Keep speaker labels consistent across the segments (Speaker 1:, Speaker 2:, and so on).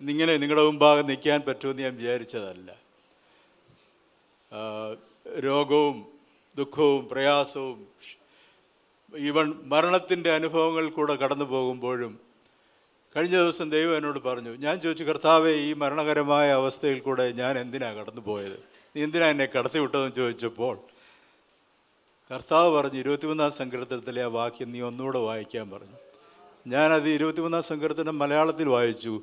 Speaker 1: ഇന്നിങ്ങനെ നിങ്ങളുടെ മുമ്പാകെ നിൽക്കാൻ പറ്റുമെന്ന് ഞാൻ വിചാരിച്ചതല്ല. രോഗവും ദുഃഖവും പ്രയാസവും ഈവൻ മരണത്തിൻ്റെ അനുഭവങ്ങൾ കൂടെ കടന്നു പോകുമ്പോഴും കഴിഞ്ഞ ദിവസം ദൈവം എന്നോട് പറഞ്ഞു, ഞാൻ ചോദിച്ചു, കർത്താവേ, ഈ മരണകരമായ അവസ്ഥയിൽ കൂടെ ഞാൻ എന്തിനാണ് കടന്നു പോയത്, നീ എന്തിനാ എന്നെ കടത്തി വിട്ടതെന്ന് ചോദിച്ചപ്പോൾ കർത്താവ് പറഞ്ഞു, 23-ാം സങ്കീർത്തനത്തിലെ ആ വാക്യം നീ ഒന്നുകൂടെ വായിക്കാൻ പറഞ്ഞു. ഞാനത് 23-ാം സങ്കീർത്തനം മലയാളത്തിൽ വായിച്ചു.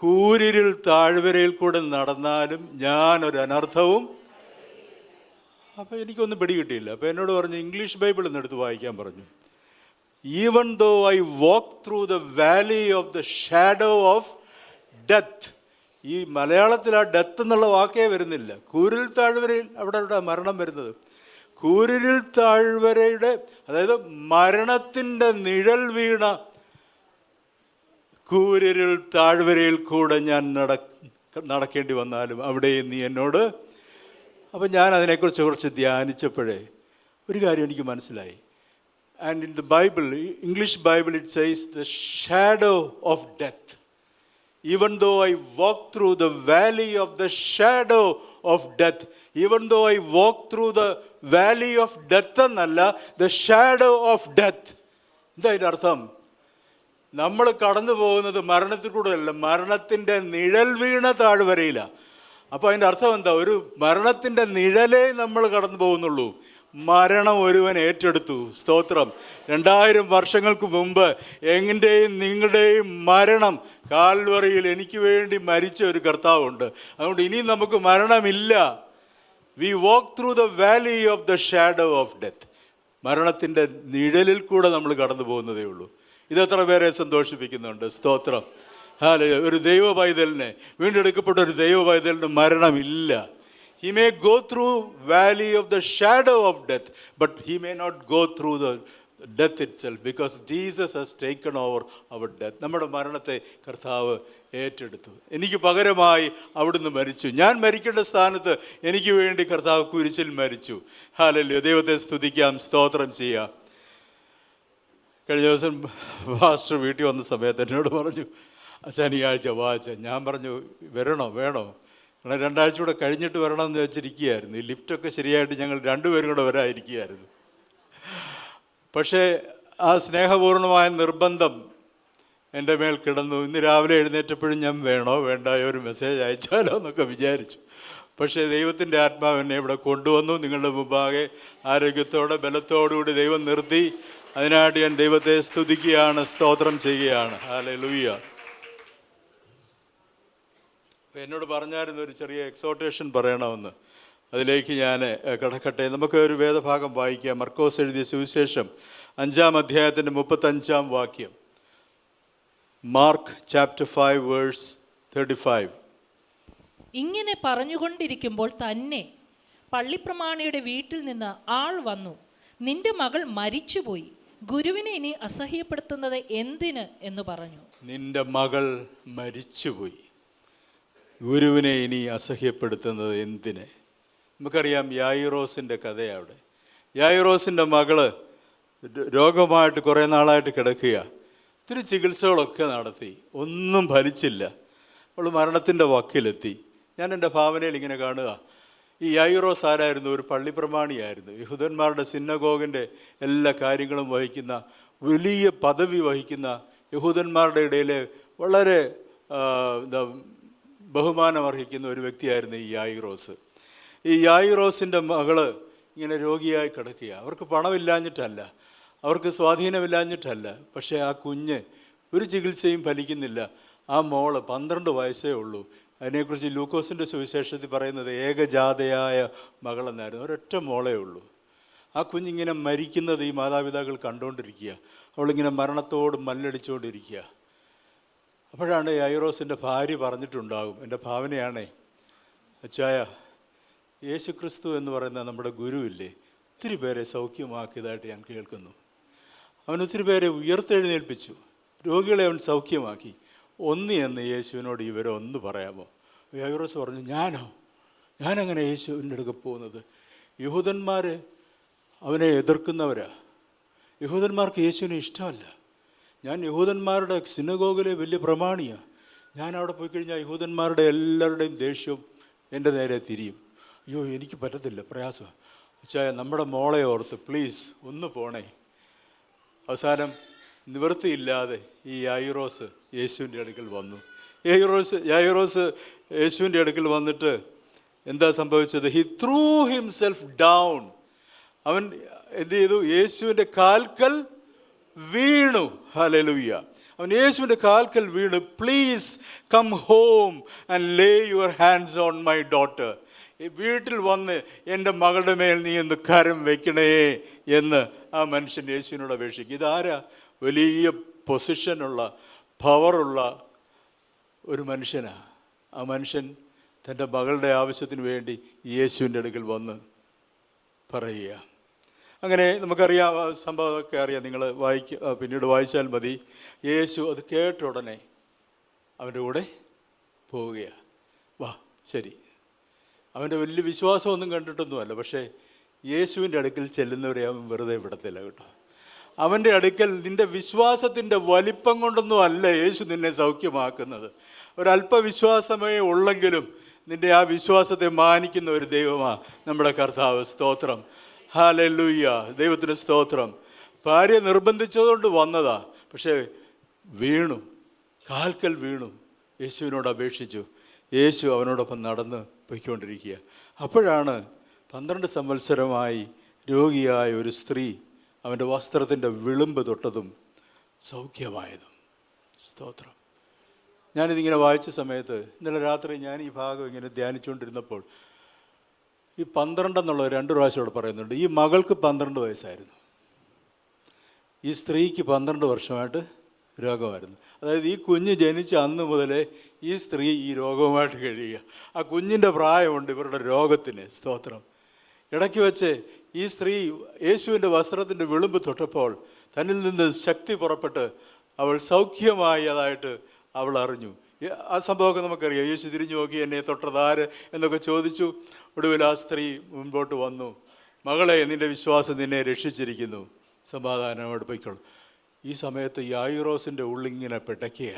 Speaker 1: കൂരിരുൾ താഴ്വരയിൽ കൂടെ നടന്നാലും ഞാനൊരു അനർത്ഥവും. അപ്പോൾ എനിക്കൊന്നും പിടികിട്ടിയില്ല. അപ്പോൾ എന്നോട് പറഞ്ഞു, ഇംഗ്ലീഷ് ബൈബിൾ എന്നെടുത്ത് വായിക്കാൻ പറഞ്ഞു. Even though I walk through the valley of the shadow of death. ഈ മലയാളത്തിൽ ആ ഡെത്ത് എന്നുള്ള വാക്കേ വരുന്നില്ല. കൂരിരുൾ താഴ്വരയിൽ അവിടെ മരണം വരുന്നത്. കൂരിരുൾ താഴ്വരയുടെ, അതായത് മരണത്തിൻ്റെ നിഴൽ വീണ കൂരിരുൾ താഴ്വരയിൽ കൂടെ ഞാൻ നടക്കേണ്ടി വന്നാലും അവിടെയും നീ എന്നോട്. അപ്പം ഞാൻ അതിനെക്കുറിച്ച് കുറച്ച് ധ്യാനിച്ചപ്പോഴേ ഒരു കാര്യം എനിക്ക് മനസ്സിലായി. And in the Bible, English Bible, it says the shadow of death. Even though I walk through the valley of the shadow of death, even though I walk through the valley of death എന്നല്ല, the shadow of death. എന്താ അതിൻ്റെ അർത്ഥം? നമ്മൾ കടന്നു പോകുന്നത് മരണത്തിൽ കൂടെ അല്ല, മരണത്തിൻ്റെ നിഴൽ വീണ താഴ്വരയിലാണ്. അപ്പോൾ അതിൻ്റെ അർത്ഥം എന്താ? ഒരു മരണത്തിൻ്റെ നിഴലേ നമ്മൾ കടന്നു പോകുന്നുള്ളൂ. മരണം ഒരുവൻ ഏറ്റെടുത്തു. സ്തോത്രം. 2000 വർഷങ്ങൾക്ക് മുമ്പ് എൻ്റെയും നിങ്ങളുടെയും മരണം കാൽവറിയിൽ എനിക്ക് വേണ്ടി മരിച്ച ഒരു കർത്താവുണ്ട്. അതുകൊണ്ട് ഇനി നമുക്ക് മരണമില്ല. We walk through the valley of the shadow of death. മരണത്തിൻ്റെ നിഴലിൽ കൂടെ നമ്മൾ കടന്നു പോകുന്നതേ ഉള്ളൂ. ഇതെത്ര പേരെ സന്തോഷിപ്പിക്കുന്നുണ്ട്? സ്തോത്രം. ഒരു ദൈവ പൈതലിനെ, വീണ്ടെടുക്കപ്പെട്ട ഒരു ദൈവ പൈതലിന് മരണമില്ല. He may go through valley of the shadow of death, but he may not go through the death itself, because Jesus has taken over our death. നമ്മുടെ മരണത്തെ കർത്താവ് ഏറ്റെടുത്തു. എനിക്ക് പകരമായി അവിടുന്ന് മരിച്ചു. ഞാൻ മരിക്കേണ്ട സ്ഥാനത്ത് എനിക്ക് വേണ്ടി കർത്താവ് കുരിശിൽ മരിച്ചു. ഹല്ലേലൂയ. ദൈവത്തെ സ്തുതിക്കാം, സ്തോത്രം ചെയ്യാം. കഴിഞ്ഞ ദിവസം പാസ്റ്റർ വീട്ടിൽ വന്ന സമയത്ത് എന്നോട് പറഞ്ഞു, അച്ഛൻ ഈ ആഴ്ച വാച്ച. ഞാൻ പറഞ്ഞു, വരണോ വേണോ? കാരണം 2 ആഴ്ച കൂടെ കഴിഞ്ഞിട്ട് വരണമെന്ന് വെച്ചിരിക്കുകയായിരുന്നു. ഈ ലിഫ്റ്റൊക്കെ ശരിയായിട്ട് ഞങ്ങൾ 2 പേരും കൂടെ വരാതിരിക്കുകയായിരുന്നു. പക്ഷേ ആ സ്നേഹപൂർണമായ നിർബന്ധം എൻ്റെ മേൽ കിടന്നു. ഇന്ന് രാവിലെ എഴുന്നേറ്റപ്പോഴും ഞാൻ വേണോ വേണ്ടായോ ഒരു മെസ്സേജ് അയച്ചാലോ എന്നൊക്കെ വിചാരിച്ചു. പക്ഷേ ദൈവത്തിൻ്റെ ആത്മാവ് എന്നെ ഇവിടെ കൊണ്ടുവന്നു. നിങ്ങളുടെ മുമ്പാകെ ആരോഗ്യത്തോടെ ബലത്തോടുകൂടി ദൈവം നിർത്തി. അതിനായിട്ട് ഞാൻ ദൈവത്തെ സ്തുതിക്കുകയാണ്, സ്തോത്രം ചെയ്യുകയാണ്. ഹല്ലേലൂയ. എന്നോട് പറഞ്ഞായിരുന്നു ഒരു ചെറിയ എക്സോട്ടേഷൻ പറയണമെന്ന്. അതിലേക്ക് ഞാൻ കടക്കട്ടെ. നമുക്ക് ഒരു വേദഭാഗം വായിക്കാം. മർക്കോസ് എഴുതിയ സുവിശേഷം 5-ാം അധ്യായത്തിൻ്റെ 35-ാം വാക്യം. Mark chapter 5 verse 35.
Speaker 2: ഇങ്ങനെ പറഞ്ഞുകൊണ്ടിരിക്കുമ്പോൾ തന്നെ പള്ളിപ്രമാണിയുടെ വീട്ടിൽ നിന്ന് ആൾ വന്നു, നിന്റെ മകൾ മരിച്ചുപോയി, ഗുരുവിനെ ഇനി അസഹ്യപ്പെടുത്തുന്നത് എന്തിന് എന്ന് പറഞ്ഞു.
Speaker 1: നിന്റെ മകൾ മരിച്ചുപോയി, ഗുരുവിനെ ഇനി അസഹ്യപ്പെടുത്തുന്നത് എന്തിന്? നമുക്കറിയാം യായിറോസിൻ്റെ കഥയാണ്. അവിടെ യായിറോസിൻ്റെ മകള് രോഗമായിട്ട് കുറേ നാളായിട്ട് കിടക്കുക. ഇത്തിരി ചികിത്സകളൊക്കെ നടത്തി, ഒന്നും ഫലിച്ചില്ല. അവൾ മരണത്തിൻ്റെ വക്കിലെത്തി. ഞാൻ എൻ്റെ ഭാവനയിൽ ഇങ്ങനെ കാണുക, ഈ യായിറോസ് ആരായിരുന്നു? ഒരു പള്ളിപ്രമാണിയായിരുന്നു. യഹൂദന്മാരുടെ സിന്നഗോഗിൻ്റെ എല്ലാ കാര്യങ്ങളും വഹിക്കുന്ന, വലിയ പദവി വഹിക്കുന്ന, യഹൂദന്മാരുടെ ഇടയിലെ വളരെ ബഹുമാനം അർഹിക്കുന്ന ഒരു വ്യക്തിയായിരുന്നു ഈ യായിറോസ്. ഈ യായിറോസിൻ്റെ മകള് ഇങ്ങനെ രോഗിയായി കിടക്കുക. അവർക്ക് പണമില്ലാഞ്ഞിട്ടല്ല, അവർക്ക് സ്വാധീനമില്ലാഞ്ഞിട്ടല്ല. പക്ഷേ ആ കുഞ്ഞ് ഒരു ചികിത്സയും ഫലിക്കുന്നില്ല. ആ മോള് 12 വയസ്സേ ഉള്ളൂ. അതിനെക്കുറിച്ച് ലൂക്കോസിൻ്റെ സുവിശേഷത്തിൽ പറയുന്നത് ഏകജാതയായ മകളെന്നായിരുന്നു. ഒരൊറ്റ മോളേ ഉള്ളൂ. ആ കുഞ്ഞിങ്ങനെ മരിക്കുന്നത് ഈ മാതാപിതാക്കൾ കണ്ടുകൊണ്ടിരിക്കുക. അവളിങ്ങനെ മരണത്തോട് മല്ലടിച്ചുകൊണ്ടിരിക്കുക. അപ്പോഴാണ് യായിറോസിൻ്റെ ഭാര്യ പറഞ്ഞിട്ടുണ്ടാകും, എൻ്റെ ഭാവനയാണേ, അച്ചായ, യേശു ക്രിസ്തു എന്ന് പറയുന്ന നമ്മുടെ ഗുരുവില്ലേ, ഒത്തിരി പേരെ സൗഖ്യമാക്കിയതായിട്ട് ഞാൻ കേൾക്കുന്നു. അവൻ ഒത്തിരി പേരെ ഉയർത്തെഴുന്നേൽപ്പിച്ചു, രോഗികളെ അവൻ സൗഖ്യമാക്കി. എന്ന് യേശുവിനോട് ഇവരെ ഒന്ന് പറയാമോ? യായിറോസ് പറഞ്ഞു, ഞാനങ്ങനെ യേശുവിൻ്റെ അടുക്ക പോകുന്നത്? യഹൂദന്മാർ അവനെ എതിർക്കുന്നവരാ. യഹൂദന്മാർക്ക് യേശുവിനെ ഇഷ്ടമല്ല. ഞാൻ യഹൂദന്മാരുടെ സിനഗോഗിലെ വലിയ പ്രമാണിയാണ്. ഞാൻ അവിടെ പോയി കഴിഞ്ഞാൽ യഹൂദന്മാരുടെ എല്ലാവരുടെയും ദേഷ്യവും എൻ്റെ നേരെ തിരിയും. അയ്യോ എനിക്ക് പറ്റത്തില്ല, പ്രയാസം. പക്ഷേ നമ്മുടെ മോളെ ഓർത്ത് പ്ലീസ് ഒന്ന് പോണേ. അവസാനം നിവൃത്തിയില്ലാതെ ഈ യായിറോസ് യേശുവിൻ്റെ അടുക്കൽ വന്നു. യായിറോസ് യേശുവിൻ്റെ അടുക്കൽ വന്നിട്ട് എന്താ സംഭവിച്ചത്? He through himself down. അവൻ എന്ത് ചെയ്തു? യേശുവിൻ്റെ കാൽക്കൽ വീണു. ഹല്ലേലൂയ. അവൻ യേശുവിൻ്റെ കാൽക്കൽ വീണു. Please come home and lay your hands on my daughter. വീട്ടിൽ വന്ന് എൻ്റെ മകളുടെ മേൽ നീ ഒന്ന് കരം വെക്കണേ എന്ന് ആ മനുഷ്യൻ യേശുവിനോട് അപേക്ഷിക്കും. ഇതാരാ? വലിയ പൊസിഷനുള്ള, പവറുള്ള ഒരു മനുഷ്യനാണ്. ആ മനുഷ്യൻ തൻ്റെ മകളുടെ ആവശ്യത്തിന് വേണ്ടി യേശുവിൻ്റെ അടുക്കൽ വന്ന് പറയുക. അങ്ങനെ നമുക്കറിയാം, സംഭവമൊക്കെ അറിയാം, നിങ്ങൾ പിന്നീട് വായിച്ചാൽ മതി. യേശു അത് കേട്ട ഉടനെ അവൻ്റെ കൂടെ പോവുകയാണ്. വാ ശരി. അവൻ്റെ വലിയ വിശ്വാസമൊന്നും കണ്ടിട്ടൊന്നുമല്ല, പക്ഷേ യേശുവിൻ്റെ അടുക്കൽ ചെല്ലുന്നവരെ അവൻ വെറുതെ വിടത്തില്ല കേട്ടോ. അവൻ്റെ അടുക്കൽ നിൻ്റെ വിശ്വാസത്തിൻ്റെ വലിപ്പം കൊണ്ടൊന്നും അല്ല യേശു നിന്നെ സൗഖ്യമാക്കുന്നത്. ഒരല്പവിശ്വാസമേ ഉള്ളെങ്കിലും നിൻ്റെ ആ വിശ്വാസത്തെ മാനിക്കുന്ന ഒരു ദൈവമാണ് നമ്മുടെ കർത്താവ്. സ്തോത്രം. ഹല്ലേലൂയ. ദൈവത്തിന് സ്തോത്രം. ഭാര്യ നിർബന്ധിച്ചതുകൊണ്ട് വന്നതാ, പക്ഷേ വീണു, കാൽക്കൽ വീണു, യേശുവിനോട് അപേക്ഷിച്ചു. യേശു അവനോടൊപ്പം നടന്ന് പോയിക്കൊണ്ടിരിക്കുക. അപ്പോഴാണ് 12 സംവത്സരമായി രോഗിയായ ഒരു സ്ത്രീ അവൻ്റെ വസ്ത്രത്തിൻ്റെ വിളുമ്പ് തൊട്ടതും സൗഖ്യമായതും. സ്തോത്രം. ഞാനിതിങ്ങനെ വായിച്ച സമയത്ത് ഇന്നലെ രാത്രി ഞാൻ ഈ ഭാഗം ഇങ്ങനെ ധ്യാനിച്ചുകൊണ്ടിരുന്നപ്പോൾ ഈ 12 എന്നുള്ളത് 2 പ്രാവശ്യം ഇവിടെ പറയുന്നുണ്ട്. ഈ മകൾക്ക് 12 വയസ്സായിരുന്നു. ഈ സ്ത്രീക്ക് 12 വർഷമായിട്ട് രോഗമായിരുന്നു. അതായത് ഈ കുഞ്ഞ് ജനിച്ച അന്ന് മുതലേ ഈ സ്ത്രീ ഈ രോഗവുമായിട്ട് കഴിയുക. ആ കുഞ്ഞിൻ്റെ പ്രായമുണ്ട് ഇവരുടെ രോഗത്തിന്. സ്തോത്രം. ഇടയ്ക്ക് വെച്ച് ഈ സ്ത്രീ യേശുവിൻ്റെ വസ്ത്രത്തിൻ്റെ വിളുമ്പ് തൊട്ടപ്പോൾ തന്നിൽ നിന്ന് ശക്തി പുറപ്പെട്ട് അവൾ സൗഖ്യമായതായിട്ട് അവൾ അറിഞ്ഞു. ആ സംഭവമൊക്കെ നമുക്കറിയാം. യേശു തിരിഞ്ഞു നോക്കി, എന്നെ തൊട്ടതാര് എന്നൊക്കെ ചോദിച്ചു. ഒടുവിൽ ആ സ്ത്രീ മുൻപോട്ട് വന്നു. മകളെ, നിൻ്റെ വിശ്വാസം നിന്നെ രക്ഷിച്ചിരിക്കുന്നു, സമാധാനമായിട്ട് പൊയ്ക്കോളൂ. ഈ സമയത്ത് യായിറോസിൻ്റെ ഉള്ളിങ്ങനെ പിടയ്ക്കുക.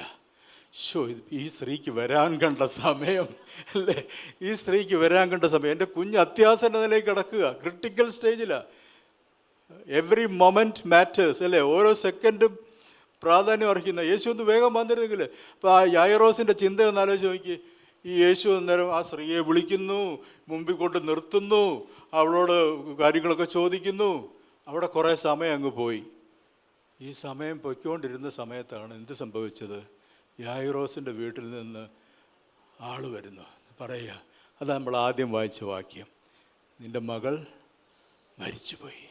Speaker 1: ഈ സ്ത്രീക്ക് വരാൻ കണ്ട സമയം അല്ലേ? ഈ സ്ത്രീക്ക് വരാൻ കണ്ട സമയം. എൻ്റെ കുഞ്ഞ് അത്യാസന്ന നിലയിൽ കിടക്കുക, ക്രിട്ടിക്കൽ സ്റ്റേജിലാണ്. എവറി മൊമെൻറ്റ് മാറ്റേഴ്സ് അല്ലേ? ഓരോ സെക്കൻഡും പ്രാധാന്യം അർഹിക്കുന്ന. യേശു ഒന്ന് വേഗം വന്നിരുന്നെങ്കിൽ. അപ്പോൾ ആ യായിറോസിൻ്റെ ചിന്ത ഒന്ന് ആലോചിച്ച് നോക്കി. ഈ യേശു അന്നേരം ആ സ്ത്രീയെ വിളിക്കുന്നു, മുമ്പിൽ കൊണ്ട് നിർത്തുന്നു, അവളോട് കാര്യങ്ങളൊക്കെ ചോദിക്കുന്നു. അവിടെ കുറേ സമയം അങ്ങ് പോയി. ഈ സമയം പൊയ്ക്കൊണ്ടിരുന്ന സമയത്താണ് എന്ത് സംഭവിച്ചത്? യായിറോസിൻ്റെ വീട്ടിൽ നിന്ന് ആൾ വരുന്നു. പറയുക, അതാണ് നമ്മൾ ആദ്യം വായിച്ച വാക്യം. നിൻ്റെ മകൾ മരിച്ചുപോയി.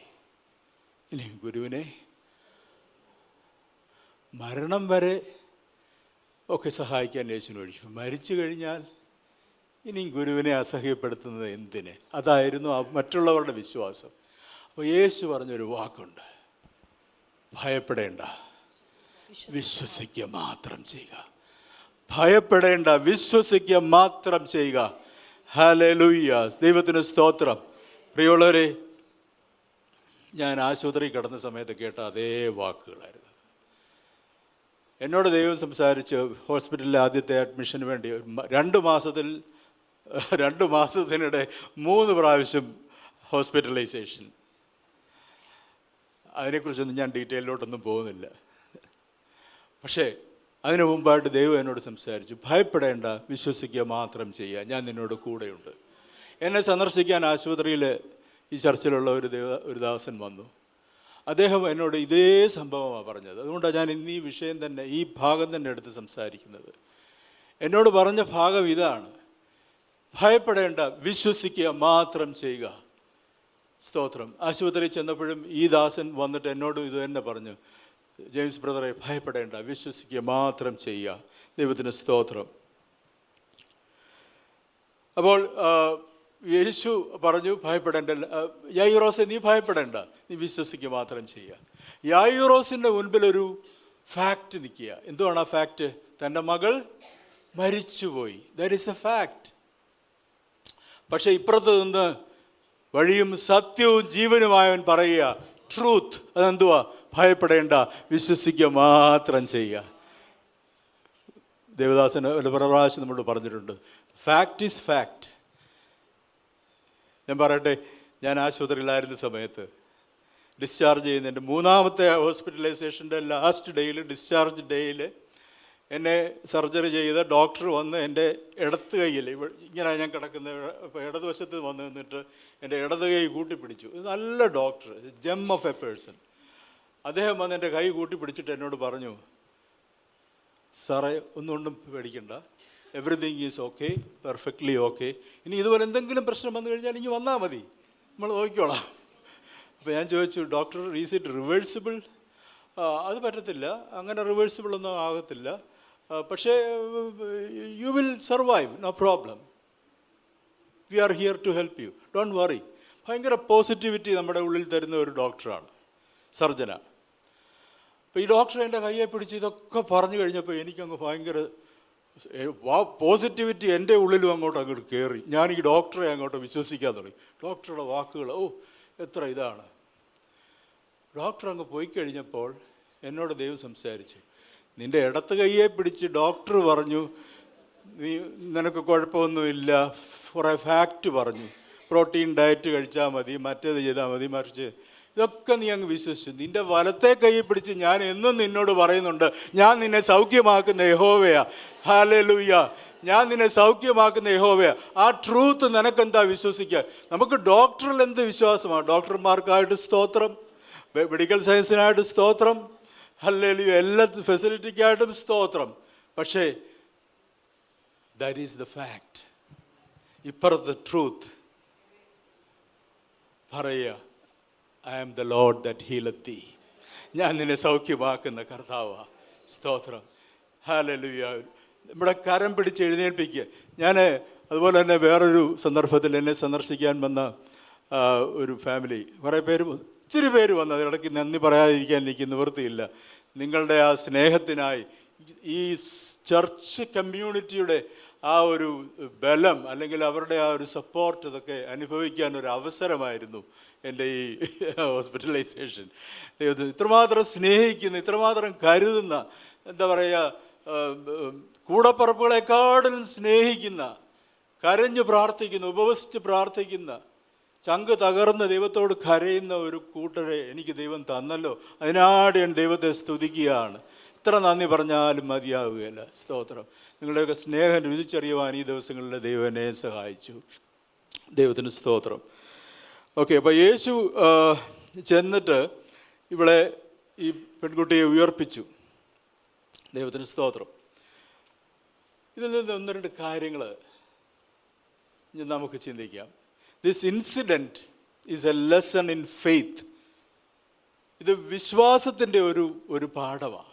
Speaker 1: ഇനി ഗുരുവിനെ മരണം വരെ ഒക്കെ സഹായിക്കാൻ യേശുവിനെ ഒഴിച്ചു. മരിച്ചു കഴിഞ്ഞാൽ ഇനി ഗുരുവിനെ അസഹ്യപ്പെടുത്തുന്നത് എന്തിന്? അതായിരുന്നു മറ്റുള്ളവരുടെ വിശ്വാസം. അപ്പോൾ യേശു പറഞ്ഞൊരു വാക്കുണ്ട്, ഭയപ്പെടേണ്ട, വിശ്വസിക്കുക മാത്രം ചെയ്യുക. ഭയപ്പെടേണ്ട, വിശ്വസിക്കുക മാത്രം ചെയ്യുക. ഹല്ലേലൂയ. ദൈവത്തിന് സ്തോത്രം. പ്രിയമുള്ളവരെ, ഞാൻ ആശുപത്രി കിടന്ന സമയത്ത് കേട്ട അതേ വാക്കുകളായിരുന്നു. എന്നോട് ദൈവം സംസാരിച്ച് ഹോസ്പിറ്റലിലെ ആദ്യത്തെ അഡ്മിഷന് വേണ്ടി 2 മാസത്തിനിടെ 3 പ്രാവശ്യം ഹോസ്പിറ്റലൈസേഷൻ. അതിനെക്കുറിച്ചൊന്നും ഞാൻ ഡീറ്റെയിലോട്ടൊന്നും പോകുന്നില്ല. പക്ഷേ അതിനു മുമ്പായിട്ട് ദൈവം എന്നോട് സംസാരിച്ചു, ഭയപ്പെടേണ്ട, വിശ്വസിക്കുക മാത്രം ചെയ്യുക, ഞാൻ നിന്നോട് കൂടെയുണ്ട്. എന്നെ സന്ദർശിക്കാൻ ആശുപത്രിയിൽ ഈ ചർച്ചിലുള്ള ഒരു ദാസൻ വന്നു. അദ്ദേഹം എന്നോട് ഇതേ സംഭവമാണ് പറഞ്ഞത്. അതുകൊണ്ടാണ് ഞാൻ ഇന്ന് ഈ വിഷയം തന്നെ, ഈ ഭാഗം തന്നെ എടുത്ത് സംസാരിക്കുന്നത്. എന്നോട് പറഞ്ഞ ഭാഗം ഇതാണ്, ഭയപ്പെടേണ്ട, വിശ്വസിക്കുക മാത്രം ചെയ്യുക. സ്തോത്രം. ആശുപത്രിയിൽ ചെന്നപ്പോഴും ഈ ദാസൻ വന്നിട്ട് എന്നോട് ഇത് തന്നെ പറഞ്ഞു, ജെയിംസ് ബ്രദറെ, ഭയപ്പെടേണ്ട, വിശ്വസിക്കുക മാത്രം ചെയ്യുക. ദൈവത്തിന് സ്തോത്രം. അപ്പോൾ യേശു പറഞ്ഞു, ഭയപ്പെടേണ്ട യായിറോസെ, നീ ഭയപ്പെടേണ്ട, നീ വിശ്വസിക്കുക മാത്രം ചെയ്യുക. യായിറോസിൻ്റെ മുൻപിലൊരു ഫാക്റ്റ് നിൽക്കുക. എന്തുവാണ് ആ ഫാക്റ്റ്? തൻ്റെ മകൾ മരിച്ചുപോയി. That is A fact. പക്ഷേ ഇപ്പുറത്ത് നിന്ന് വഴിയും സത്യവും ജീവനുമായവൻ പറയുക, ട്രൂത്ത്. അതെന്തുവാ? ഭയപ്പെടേണ്ട, വിശ്വസിക്കുക മാത്രം ചെയ്യുക. ദേവദാസന് പല പ്രാവശ്യം നമ്മൾ പറഞ്ഞിട്ടുണ്ട്, ഫാക്റ്റ് ഈസ് ഫാക്റ്റ്. ഞാൻ പറയട്ടെ, ഞാൻ ആശുപത്രിയിലായിരുന്ന സമയത്ത് ഡിസ്ചാർജ് ചെയ്യുന്നതിൻ്റെ 3ാമത്തെ ഹോസ്പിറ്റലൈസേഷൻ്റെ ലാസ്റ്റ് ഡേയിൽ, ഡിസ്ചാർജ് ഡേയിൽ എന്നെ സർജറി ചെയ്ത ഡോക്ടർ വന്ന് എൻ്റെ ഇടത്ത് കൈയിൽ, ഇങ്ങനെ ഞാൻ കിടക്കുന്ന ഇടതുവശത്ത് വന്ന് നിന്നിട്ട് എൻ്റെ ഇടത് കൈ കൂട്ടിപ്പിടിച്ചു. നല്ല doctor, gem of a person. അദ്ദേഹം വന്ന് എൻ്റെ കൈ കൂട്ടിപ്പിടിച്ചിട്ട് എന്നോട് പറഞ്ഞു, സാറേ ഒന്നുകൊണ്ടും പേടിക്കണ്ട, everything is okay, perfectly okay. ഇനി ഇതുപോലെ എന്തെങ്കിലും പ്രശ്നം വന്നു കഴിഞ്ഞാൽ ഇനി വന്നാൽ മതി, നമ്മൾ നോക്കിക്കോളാം. അപ്പോൾ ഞാൻ ചോദിച്ചു, ഡോക്ടർ, ഈസ് ഇറ്റ് റിവേഴ്സിബിൾ? അത് പറ്റത്തില്ല, അങ്ങനെ റിവേഴ്സിബിൾ ഒന്നും ആകത്തില്ല, പക്ഷേ you will survive, no problem, we are here to help you, don't worry. ഭയങ്കര പോസിറ്റിവിറ്റി നമ്മുടെ ഉള്ളിൽ തരുന്ന ഒരു ഡോക്ടറാണ്, സർജനാണ്. അപ്പോൾ ഈ ഡോക്ടർ എൻ്റെ കയ്യെ പിടിച്ച് ഇതൊക്കെ പറഞ്ഞു കഴിഞ്ഞപ്പോൾ എനിക്കങ്ങ് ഭയങ്കര പോസിറ്റിവിറ്റി എൻ്റെ ഉള്ളിലും അങ്ങോട്ട് കയറി. ഞാൻ ഈ ഡോക്ടറെ അങ്ങോട്ട് വിശ്വസിക്കാൻ തുടങ്ങി. ഡോക്ടറുടെ വാക്കുകൾ, ഓ എത്ര ഇതാണ്. ഡോക്ടർ അങ്ങ് പോയി കഴിഞ്ഞപ്പോൾ എന്നോട് ദൈവം സംസാരിച്ചു. നിൻ്റെ ഇടത്ത് കയ്യെ പിടിച്ച് ഡോക്ടർ പറഞ്ഞു, നിനക്ക് കുഴപ്പമൊന്നുമില്ല, കുറേ ഫാക്റ്റ് പറഞ്ഞു, പ്രോട്ടീൻ ഡയറ്റ് കഴിച്ചാൽ മതി, മറ്റേത് ചെയ്താൽ മതി, മറിച്ച് ഇതൊക്കെ നീ അങ്ങ് വിശ്വസിച്ചു. നിൻ്റെ വലത്തെ കൈയെ പിടിച്ച് ഞാൻ എന്നും നിന്നോട് പറയുന്നുണ്ട്, ഞാൻ നിന്നെ സൗഖ്യമാക്കുന്ന യഹോവയാ, ഹല്ലേലൂയ, ഞാൻ നിന്നെ സൗഖ്യമാക്കുന്ന യഹോവയാ. ആ ട്രൂത്ത് നിനക്കെന്താ വിശ്വസിക്കുക? നമുക്ക് ഡോക്ടറിൽ എന്ത് വിശ്വാസമാണ്? ഡോക്ടർമാർക്കായിട്ട് സ്തോത്രം, മെഡിക്കൽ സയൻസിനായിട്ട് സ്തോത്രം, ഹല്ലേലൂയ, എല്ലാ ഫെസിലിറ്റിക്കായിട്ടും സ്തോത്രം. പക്ഷേ ദാറ്റ് ഈസ് ദ ഫാക്റ്റ്. ഇപ്പുറത്തെ ട്രൂത്ത് പറയുക, I am the Lord that healeth thee. ഞാൻ നിന്നെ സൗഖ്യമാക്കുന്ന കർത്താവാ. സ്തോത്രം, ഹല്ലേലൂയ. നമ്മുടെ കരം പിടിച്ച് എഴുന്നേൽപ്പിക്കുക. ഞാൻ അതുപോലെ തന്നെ വേറൊരു സന്ദർഭത്തിൽ എന്നെ സന്ദർശിക്കാൻ വന്ന ഒരു ഫാമിലി, കുറേ പേര്, ഒത്തിരി പേര് വന്നു. അതിനിടയ്ക്ക് നന്ദി പറയാതിരിക്കാൻ എനിക്ക് നിവൃത്തിയില്ല. നിങ്ങളുടെ ആ സ്നേഹത്തിനായി, ഈ ചർച്ച് കമ്മ്യൂണിറ്റിയുടെ ആ ഒരു ബലം, അല്ലെങ്കിൽ അവരുടെ ആ ഒരു സപ്പോർട്ട്, ഇതൊക്കെ അനുഭവിക്കാൻ ഒരു അവസരമായിരുന്നു എൻ്റെ ഈ ഹോസ്പിറ്റലൈസേഷൻ. ദൈവത്തെ ഇത്രമാത്രം സ്നേഹിക്കുന്ന, ഇത്രമാത്രം കരുതുന്ന, എന്താ പറയുക, കൂടപ്പറപ്പുകളെക്കാട്ടിലും സ്നേഹിക്കുന്ന, കരഞ്ഞു പ്രാർത്ഥിക്കുന്ന, ഉപവസിച്ച് പ്രാർത്ഥിക്കുന്ന, ചങ്ക് തകർന്ന് ദൈവത്തോട് കരയുന്ന ഒരു കൂട്ടരെ എനിക്ക് ദൈവം തന്നല്ലോ. അതിനാട് ഞാൻ ദൈവത്തെ സ്തുതിക്കുകയാണ്. എത്ര നന്ദി പറഞ്ഞാലും മതിയാവുകയില്ല. സ്തോത്രം. നിങ്ങളുടെയൊക്കെ സ്നേഹം രുചിച്ചറിയുവാൻ ഈ ദിവസങ്ങളിൽ ദൈവം എന്നെ സഹായിച്ചു. ദൈവത്തിന് സ്തോത്രം. ഓക്കെ, അപ്പോൾ യേശു ചെന്നിട്ട് ഇവിടെ ഈ പെൺകുട്ടിയെ ഉയർപ്പിച്ചു. ദൈവത്തിന് സ്തോത്രം. ഇതിൽ നിന്ന് 1-2 കാര്യങ്ങൾ നമുക്ക് ചിന്തിക്കാം. This incident is a lesson in faith. ഇത് വിശ്വാസത്തിൻ്റെ ഒരു പാഠമാണ്.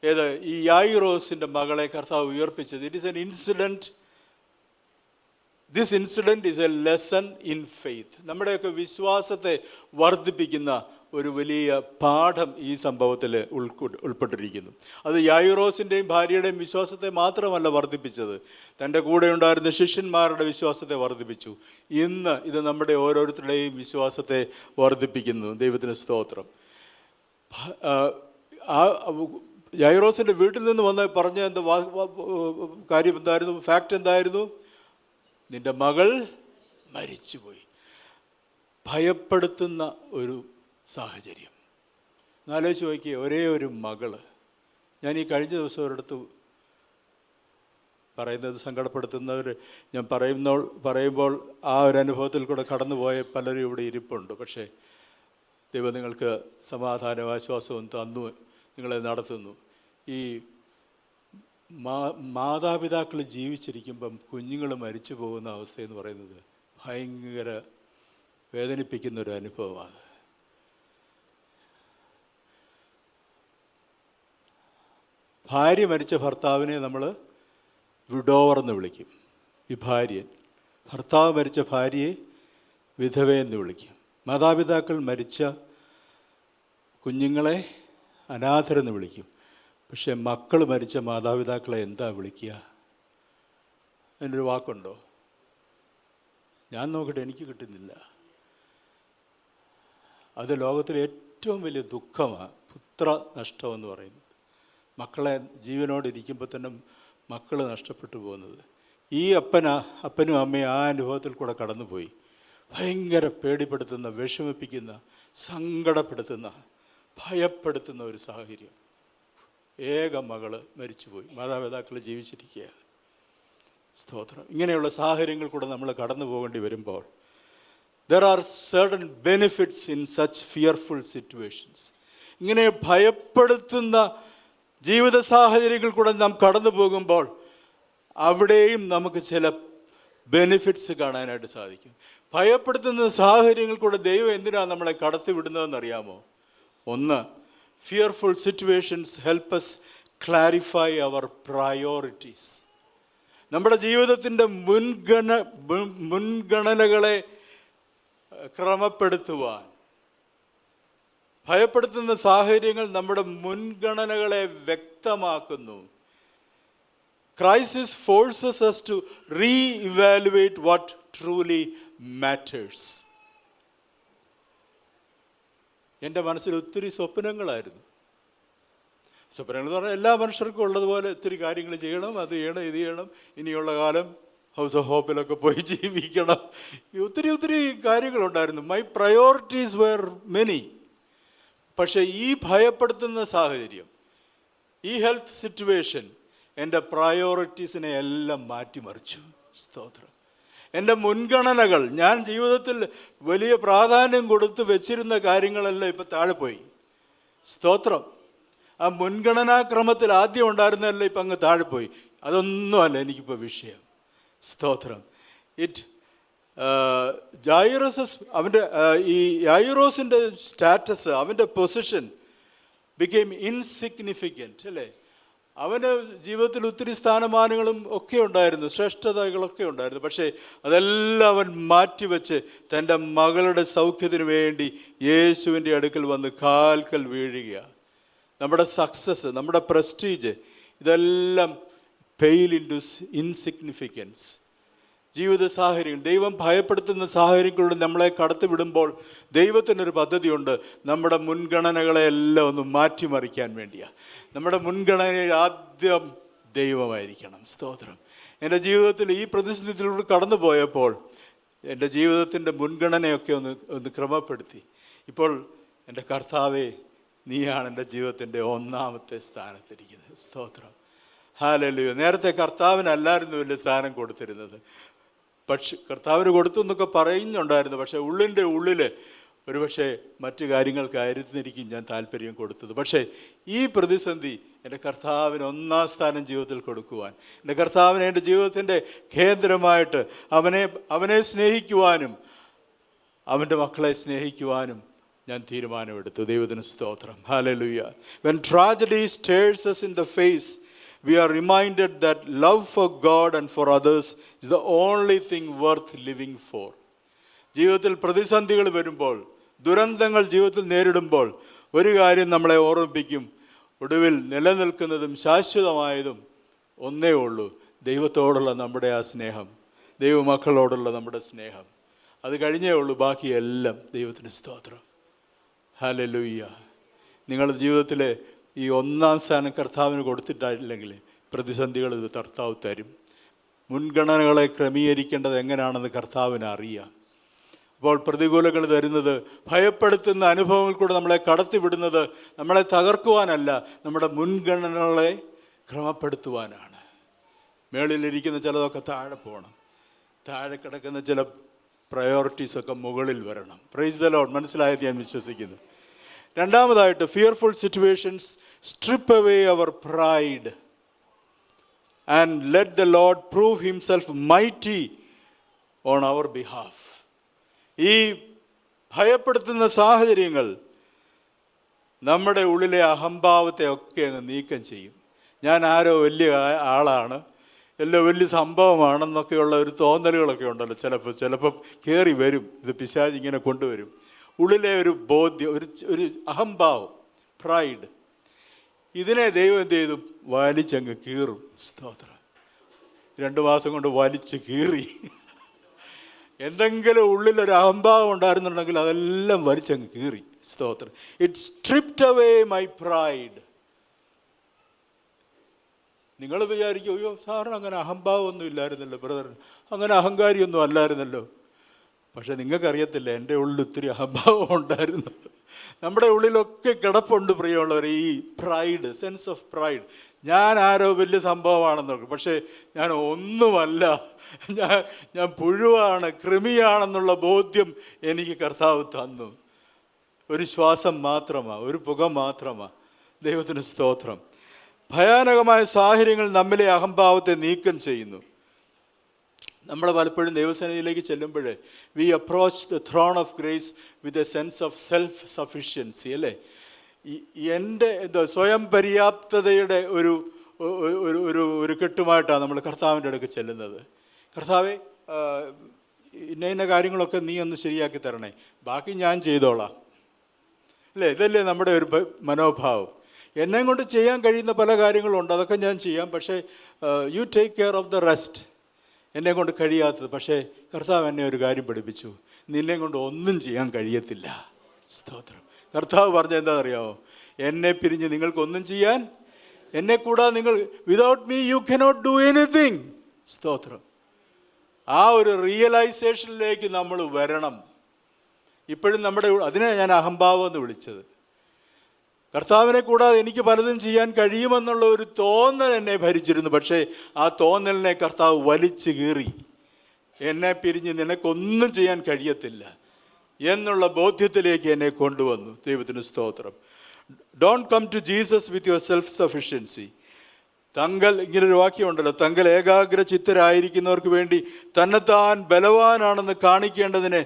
Speaker 1: ഏത്? ഈ യായിറോസിൻ്റെ മകളെ കർത്താവ് ഉയർപ്പിച്ചത്. It is an incident. This incident is a lesson in faith. നമ്മുടെയൊക്കെ വിശ്വാസത്തെ വർദ്ധിപ്പിക്കുന്ന ഒരു വലിയ പാഠം ഈ സംഭവത്തിൽ ഉൾപ്പെട്ടിരിക്കുന്നു. അത് യായിറോസിൻ്റെയും ഭാര്യയുടെയും വിശ്വാസത്തെ മാത്രമല്ല വർദ്ധിപ്പിച്ചത്, തൻ്റെ കൂടെ ഉണ്ടായിരുന്ന ശിഷ്യന്മാരുടെ വിശ്വാസത്തെ വർദ്ധിപ്പിച്ചു. ഇന്ന് ഇത് നമ്മുടെ ഓരോരുത്തരുടെയും വിശ്വാസത്തെ വർദ്ധിപ്പിക്കുന്നു. ദൈവത്തിന് സ്തോത്രം. ആ യായിറോസിൻ്റെ വീട്ടിൽ നിന്ന് വന്ന് പറഞ്ഞ കാര്യം എന്തായിരുന്നു? ഫാക്റ്റ് എന്തായിരുന്നു? നിൻ്റെ മകൾ മരിച്ചുപോയി. ഭയപ്പെടുത്തുന്ന ഒരു സാഹചര്യം. എന്നാലോചിച്ച് നോക്കിയേ, ഒരേ ഒരു മകള്. ഞാൻ ഈ കഴിഞ്ഞ ദിവസം ഒരിടത്ത് പറയുന്നത് സങ്കടപ്പെടുത്തുന്നവർ ഞാൻ പറയുമ്പോൾ ആ ഒരു അനുഭവത്തിൽ കൂടെ കടന്നുപോയ പലരും ഇവിടെ ഇരിപ്പുണ്ട്. പക്ഷേ ദൈവം നിങ്ങൾക്ക് സമാധാനവും ആശ്വാസവും തന്നു നിങ്ങളെ നടത്തുന്നു. ഈ മാതാപിതാക്കൾ ജീവിച്ചിരിക്കുമ്പം കുഞ്ഞുങ്ങൾ മരിച്ചു പോകുന്ന അവസ്ഥയെന്ന് പറയുന്നത് ഭയങ്കര വേദനിപ്പിക്കുന്നൊരു അനുഭവമാണ്. ഭാര്യ മരിച്ച ഭർത്താവിനെ നമ്മൾ വിഡോവർ എന്ന് വിളിക്കും. ഈ ഭാര്യൻ. ഭർത്താവ് മരിച്ച ഭാര്യയെ വിധവയെന്ന് വിളിക്കും. മാതാപിതാക്കൾ മരിച്ച കുഞ്ഞുങ്ങളെ അനാഥരെന്ന് വിളിക്കും. പക്ഷെ മക്കൾ മരിച്ച മാതാപിതാക്കളെ എന്താ വിളിക്കുക? അതിനൊരു വാക്കുണ്ടോ? ഞാൻ നോക്കട്ടെ, എനിക്ക് കിട്ടുന്നില്ല. അത് ലോകത്തിലെ ഏറ്റവും വലിയ ദുഃഖമാണ് പുത്ര നഷ്ടമെന്ന് പറയുന്നത്. മക്കളെ ജീവനോടെ ഇരിക്കുമ്പോൾ തന്നെ മക്കൾ നഷ്ടപ്പെട്ടു പോകുന്നത്. ഈ അപ്പനും അമ്മയും ആ അനുഭവത്തിൽ കൂടെ കടന്നുപോയി. ഭയങ്കര പേടിപ്പെടുത്തുന്ന, വിഷമിപ്പിക്കുന്ന, സങ്കടപ്പെടുത്തുന്ന, ഭയപ്പെടുത്തുന്ന ഒരു സാഹചര്യം. ഏക മകള് മരിച്ചുപോയി, മാതാപിതാക്കൾ ജീവിച്ചിരിക്കുകയാണ്. സ്തോത്രം. ഇങ്ങനെയുള്ള സാഹചര്യങ്ങൾ കൂടെ നമ്മൾ കടന്നു പോകേണ്ടി വരുമ്പോൾ there are certain benefits in such fearful situations. ഇങ്ങനെ ഭയപ്പെടുത്തുന്ന ജീവിത സാഹചര്യങ്ങൾ കൂടെ നാം കടന്നു പോകുമ്പോൾ അവിടെയും നമുക്ക് ചില ബെനിഫിറ്റ്സ് കാണാനായിട്ട് സാധിക്കും. ഭയപ്പെടുത്തുന്ന സാഹചര്യങ്ങൾ കൂടെ ദൈവം എന്തിനാണ് നമ്മളെ കടത്തി വിടുന്നതെന്നറിയാമോ? ഒന്ന്, fearful situations help us clarify our priorities. നമ്മുടെ ജീവിതത്തിൻ്റെ മുൻഗണനകളെ ക്രമപ്പെടുത്തുവാൻ ഭയപ്പെടുത്തുന്ന സാഹചര്യങ്ങൾ നമ്മുടെ മുൻഗണനകളെ വ്യക്തമാക്കുന്നു. Crisis forces us to re-evaluate what truly matters. എൻ്റെ മനസ്സിൽ ഒത്തിരി സ്വപ്നങ്ങളായിരുന്നു. സ്വപ്നങ്ങൾ എന്ന് പറഞ്ഞാൽ എല്ലാ മനുഷ്യർക്കും ഉള്ളതുപോലെ ഒത്തിരി കാര്യങ്ങൾ ചെയ്യണം, അത് ചെയ്യണം, ഇത് ചെയ്യണം, ഇനിയുള്ള കാലം ഹൗസ് ഓഫ് ഹോപ്പിലൊക്കെ പോയി ജീവിക്കണം, ഒത്തിരി കാര്യങ്ങളുണ്ടായിരുന്നു. My priorities were many. പക്ഷേ ഈ ഭയപ്പെടുത്തുന്ന സാഹചര്യം, ഈ ഹെൽത്ത് സിറ്റുവേഷൻ എൻ്റെ പ്രയോറിറ്റീസിനെ എല്ലാം മാറ്റിമറിച്ചു. സ്തോത്രം. എൻ്റെ മുൻഗണനകൾ, ഞാൻ ജീവിതത്തിൽ വലിയ പ്രാധാന്യം കൊടുത്ത് വെച്ചിരുന്ന കാര്യങ്ങളെല്ലാം ഇപ്പം താഴെ പോയി. സ്തോത്രം. ആ മുൻഗണനാക്രമത്തിൽ ആദ്യം ഉണ്ടായിരുന്നതെല്ലാം ഇപ്പം അങ്ങ് താഴെ പോയി. അതൊന്നുമല്ല എനിക്കിപ്പോൾ വിഷയം. സ്തോത്രം. അവൻ്റെ ഈ യായിറോസിൻ്റെ സ്റ്റാറ്റസ്, അവൻ്റെ പൊസിഷൻ ബിക്കെയിം ഇൻസിഗ്നിഫിക്കൻറ്റ് അല്ലേ. അവന് ജീവിതത്തിൽ ഒത്തിരി സ്ഥാനമാനങ്ങളും ഒക്കെ ഉണ്ടായിരുന്നു, ശ്രേഷ്ഠതകളൊക്കെ ഉണ്ടായിരുന്നു. പക്ഷേ അതെല്ലാം അവൻ മാറ്റിവെച്ച് തൻ്റെ മകളുടെ സൗഖ്യത്തിന് വേണ്ടി യേശുവിൻ്റെ അടുക്കൽ വന്ന് കാൽക്കൽ വീഴുകയാണ്. നമ്മുടെ സക്സസ്, നമ്മുടെ പ്രസ്റ്റീജ്, ഇതെല്ലാം പെയിൽ ഇൻ ടു ഇൻസിഗ്നിഫിക്കൻസ്. ജീവിത സാഹചര്യങ്ങൾ, ദൈവം ഭയപ്പെടുത്തുന്ന സാഹചര്യങ്ങളിലൂടെ നമ്മളെ കടത്തിവിടുമ്പോൾ ദൈവത്തിനൊരു പദ്ധതിയുണ്ട്. നമ്മുടെ മുൻഗണനകളെ എല്ലാം ഒന്ന് മാറ്റിമറിക്കാൻ വേണ്ടിയാണ്. നമ്മുടെ മുൻഗണനയിൽ ആദ്യം ദൈവമായിരിക്കണം. സ്തോത്രം. എൻ്റെ ജീവിതത്തിൽ ഈ പ്രതിസന്ധിയിലൂടെ കടന്നു പോയപ്പോൾ എൻ്റെ ജീവിതത്തിൻ്റെ മുൻഗണനയൊക്കെ ഒന്ന് ക്രമപ്പെടുത്തി. ഇപ്പോൾ എൻ്റെ കർത്താവേ, നീയാണ് എൻ്റെ ജീവിതത്തിൻ്റെ ഒന്നാമത്തെ സ്ഥാനത്തിരിക്കുന്നത്. സ്തോത്രം. ഹല്ലേലൂയ. നേരത്തെ കർത്താവിനല്ലായിരുന്നു വലിയ സ്ഥാനം കൊടുത്തിരുന്നത്. പക്ഷെ കർത്താവിന് കൊടുത്തു എന്നൊക്കെ പറയുന്നുണ്ടായിരുന്നു. പക്ഷേ ഉള്ളിൽ ഒരുപക്ഷെ മറ്റു കാര്യങ്ങൾക്കായിരുന്നിരിക്കും ഞാൻ താല്പര്യം കൊടുത്തത്. പക്ഷേ ഈ പ്രതിസന്ധി എൻ്റെ കർത്താവിന് ഒന്നാം സ്ഥാനം ജീവിതത്തിൽ കൊടുക്കുവാൻ, എൻ്റെ കർത്താവിനെ എൻ്റെ ജീവിതത്തിൻ്റെ കേന്ദ്രമായിട്ട് അവനെ സ്നേഹിക്കുവാനും അവൻ്റെ മക്കളെ സ്നേഹിക്കുവാനും ഞാൻ തീരുമാനമെടുത്തു. ദൈവത്തിന് സ്തോത്രം. Hallelujah. When tragedy stares us in the face, we are reminded that love for God and for others is the only thing worth living for. ജീവിതത്തിൽ പ്രതിസന്ധികൾ വരുമ്പോൾ, ദുരന്തങ്ങൾ ജീവിതത്തിൽ നേരിടുമ്പോൾ ഒരു കാര്യം നമ്മളെ ഓർമ്മിപ്പിക്കും. ഒടുവിൽ നിലനിൽക്കുന്നതും ശാശ്വതമായതും ഒന്നേ ഉള്ളൂ, ദൈവത്തോടുള്ള നമ്മുടെ ആ സ്നേഹം, ദൈവമക്കളോടുള്ള നമ്മുടെ സ്നേഹം. അത് കഴിഞ്ഞേ ഉള്ളൂ ബാക്കിയെല്ലാം. ദൈവത്തിന് സ്തോത്രം. ഹല്ലേലൂയ. നിങ്ങളുടെ ജീവിതത്തിലെ ഈ ഒന്നാം സ്ഥാനം കർത്താവിന് കൊടുത്തിട്ടില്ലെങ്കിൽ പ്രതിസന്ധികൾ ഇത് കർത്താവ് തരും. മുൻഗണനകളെ ക്രമീകരിക്കേണ്ടത് എങ്ങനെയാണെന്ന് കർത്താവിന് അറിയാം. അപ്പോൾ പ്രതികൂലങ്ങൾ തരുന്നത്, ഭയപ്പെടുത്തുന്ന അനുഭവങ്ങൾ കൂടെ നമ്മളെ കടത്തിവിടുന്നത് നമ്മളെ തകർക്കുവാനല്ല, നമ്മുടെ മുൻഗണനകളെ ക്രമപ്പെടുത്തുവാനാണ്. മേളിലിരിക്കുന്ന ചിലതൊക്കെ താഴെ പോകണം, താഴെ കിടക്കുന്ന ചില പ്രയോറിറ്റീസൊക്കെ മുകളിൽ വരണം. Praise the Lord. മനസ്സിലായത് ഞാൻ വിശ്വസിക്കുന്നു. രണ്ടാമതായിട്ട്, fearful situations strip away our pride and let the Lord prove himself mighty on our behalf. ഈ ഭയപ്പെടുത്തുന്ന സാഹചര്യങ്ങൾ നമ്മുടെ ഉള്ളിലെ അഹംഭാവത്തെ ഒക്കെ അങ്ങ് നീക്കം ചെയ്യും. ഞാൻ ആരോ വലിയ ആളാണ്, എല്ലാം വലിയ സംഭവമാണെന്നൊക്കെയുള്ള ഒരു തോന്നലുകളൊക്കെ ഉണ്ടല്ലോ. ചിലപ്പോൾ കയറി വരും. ഇത് പിശാച് ഇങ്ങനെ കൊണ്ടുവരും. ഉള്ളിലെ ഒരു ബോധ്യം, ഒരു അഹംഭാവം, പ്രൈഡ്. ഇതിനെ ദൈവം എന്ത് ചെയ്തു? വലിച്ചങ്ങ് കീറും. സ്തോത്രം. 2 മാസം കൊണ്ട് വലിച്ച് കീറി. എന്തെങ്കിലും ഉള്ളിലൊരു അഹംഭാവം ഉണ്ടായിരുന്നുണ്ടെങ്കിൽ അതെല്ലാം വലിച്ചങ്ങ് കീറി. സ്തോത്രം. It stripped away my pride. നിങ്ങൾ വിചാരിക്കും, അയ്യോ സാറിന് അങ്ങനെ അഹംഭാവമൊന്നും ഇല്ലായിരുന്നല്ലോ ബ്രദർ, അങ്ങനെ അഹങ്കാരിയൊന്നും അല്ലായിരുന്നല്ലോ. പക്ഷെ നിങ്ങൾക്കറിയത്തില്ല, എൻ്റെ ഉള്ളിൽ ഒത്തിരി അഹംഭാവം ഉണ്ടായിരുന്നു. നമ്മുടെ ഉള്ളിലൊക്കെ കിടപ്പുണ്ട് പ്രിയമുള്ളവർ, ഈ പ്രൈഡ്, സെൻസ് ഓഫ് പ്രൈഡ്. ഞാൻ ആരോ വലിയ സംഭവമാണെന്നൊക്കെ, പക്ഷേ ഞാൻ ഒന്നുമല്ല, ഞാൻ പുഴുവാണ്, കൃമിയാണെന്നുള്ള ബോധ്യം എനിക്ക് കർത്താവ് തന്നു. ഒരു ശ്വാസം മാത്രമാണ്, ഒരു പുക മാത്രമാണ്. ദൈവത്തിന് സ്തോത്രം. ഭയാനകമായ സാഹചര്യങ്ങൾ നമ്മിലെ അഹംഭാവത്തെ നീക്കം ചെയ്യുന്നു. നമ്മൾ പലപ്പോഴും ദൈവസന്നിധിയിലേക്ക് ചെല്ലുമ്പോൾ we approach the throne of grace with a sense of self sufficiency, അല്ലേ? എൻ്റെ സ്വയം പര്യാപ്തതയുടെ ഒരു ഒരു ഒരു കെട്ടുമായിട്ടാണ് നമ്മൾ കർത്താവിൻ്റെ അടുക്ക് ചെല്ലുന്നത്. കർത്താവേ, ഇന്ന കാര്യങ്ങളൊക്കെ നീ ഒന്ന് ശരിയാക്കി തരണേ, ബാക്കി ഞാൻ ചെയ്തോളാം, അല്ലേ? ഇതല്ലേ നമ്മുടെ ഒരു മനോഭാവം. എന്നെ കൊണ്ട് ചെയ്യാൻ കഴിയുന്ന പല കാര്യങ്ങളുണ്ട്, അതൊക്കെ ഞാൻ ചെയ്യാം, പക്ഷേ you take care of the rest. എന്നെ കൊണ്ട് കഴിയാത്തത്. പക്ഷേ കർത്താവ് എന്നെ ഒരു കാര്യം പഠിപ്പിച്ചു, നിന്നെ കൊണ്ട് ഒന്നും ചെയ്യാൻ കഴിയത്തില്ല. സ്തോത്രം. കർത്താവ് പറഞ്ഞത് എന്താ അറിയാമോ? എന്നെ പിരിഞ്ഞ് നിങ്ങൾക്കൊന്നും ചെയ്യാൻ, എന്നെ കൂടാതെ നിങ്ങൾ, without me you cannot do anything. സ്തോത്രം. ആ ഒരു റിയലൈസേഷനിലേക്ക് നമ്മൾ വരണം. ഇപ്പോഴും നമ്മുടെ, അതിനെ ഞാൻ അഹംഭാവം എന്ന് വിളിച്ചത്. കർത്താവിനെ കൂടാതെ എനിക്ക് പലതും ചെയ്യാൻ കഴിയുമെന്നുള്ള ഒരു തോന്നൽ എന്നെ ഭരിച്ചിരുന്നു. പക്ഷേ ആ തോന്നലിനെ കർത്താവ് വലിച്ചു കീറി, എന്നെ പിരിഞ്ഞ് നിനക്കൊന്നും ചെയ്യാൻ കഴിയത്തില്ല എന്നുള്ള ബോധ്യത്തിലേക്ക് എന്നെ കൊണ്ടുവന്നു. ദൈവത്തിന് സ്തോത്രം. Don't come to Jesus with your self sufficiency. ഇങ്ങനൊരു വാക്യമുണ്ടല്ലോ, തങ്ങൾ ഏകാഗ്ര ചിത്തരായിരിക്കുന്നവർക്ക് വേണ്ടി തന്നെത്താൻ ബലവാനാണെന്ന് കാണിക്കേണ്ടതിന്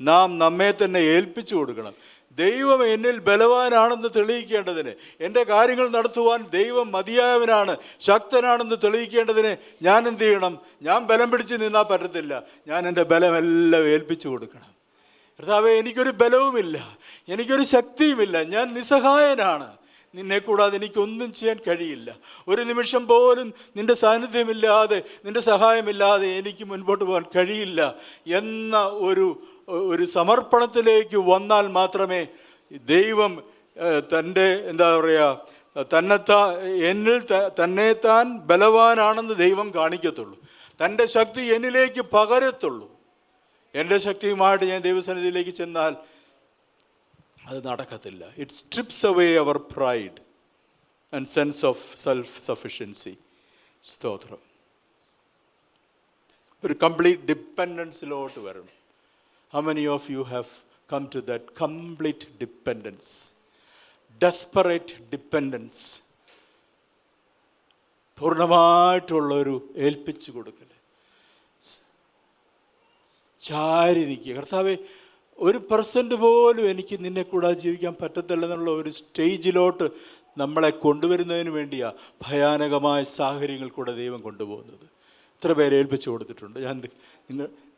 Speaker 1: നാം നമ്മെ തന്നെ ഏൽപ്പിച്ചു കൊടുക്കണം. ദൈവം എന്നിൽ ബലവാനാണെന്ന് തെളിയിക്കേണ്ടതിന്, എൻ്റെ കാര്യങ്ങൾ നടത്തുവാൻ ദൈവം മതിയായവനാണ്, ശക്തനാണെന്ന് തെളിയിക്കേണ്ടതിന് ഞാൻ എന്ത് ചെയ്യണം? ഞാൻ ബലം പിടിച്ച് നിന്നാൽ പറ്റത്തില്ല, ഞാൻ എൻ്റെ ബലമെല്ലാം ഏൽപ്പിച്ചു കൊടുക്കണം. കർത്താവേ, എനിക്കൊരു ബലവുമില്ല, എനിക്കൊരു ശക്തിയുമില്ല, ഞാൻ നിസ്സഹായനാണ്, നിന്നെ കൂടാതെ എനിക്കൊന്നും ചെയ്യാൻ കഴിയില്ല. ഒരു നിമിഷം പോലും നിൻ്റെ സാന്നിധ്യമില്ലാതെ, നിൻ്റെ സഹായമില്ലാതെ എനിക്ക് മുൻപോട്ട് പോകാൻ കഴിയില്ല എന്ന ഒരു സമർപ്പണത്തിലേക്ക് വന്നാൽ മാത്രമേ ദൈവം തൻ്റെ എന്നിൽ തന്നെത്താൻ ബലവാനാണെന്ന് ദൈവം കാണിക്കത്തുള്ളൂ. തൻ്റെ ശക്തി എന്നിലേക്ക് പകരത്തുള്ളൂ. എൻ്റെ ശക്തിയുമായിട്ട് ഞാൻ ദൈവസന്നിധിയിലേക്ക് ചെന്നാൽ അത് നടക്കത്തില്ല. It strips away our pride and sense of self sufficiency. സ്തോത്രം. ഒരു കംപ്ലീറ്റ് ഡിപ്പെൻഡൻസിലോട്ട് വരണം. How many of you have come to that complete dependence? Desperate dependence. പൂർണ്ണമായിട്ടുള്ളൊരു ഏൽപ്പിച്ചു കൊടുക്കൽ, ചാരി നിൽക്കുക. കർത്താവേ, 1% പോലും എനിക്ക് നിന്നെ കൂടാതെ ജീവിക്കാൻ പറ്റത്തില്ലെന്നുള്ള ഒരു സ്റ്റേജിലോട്ട് നമ്മളെ കൊണ്ടുവരുന്നതിന് വേണ്ടിയാണ് ഭയാനകമായ സാഹചര്യങ്ങൾ കൂടെ ദൈവം കൊണ്ടുപോകുന്നത്. എത്ര പേരെ ഏൽപ്പിച്ചു കൊടുത്തിട്ടുണ്ട്.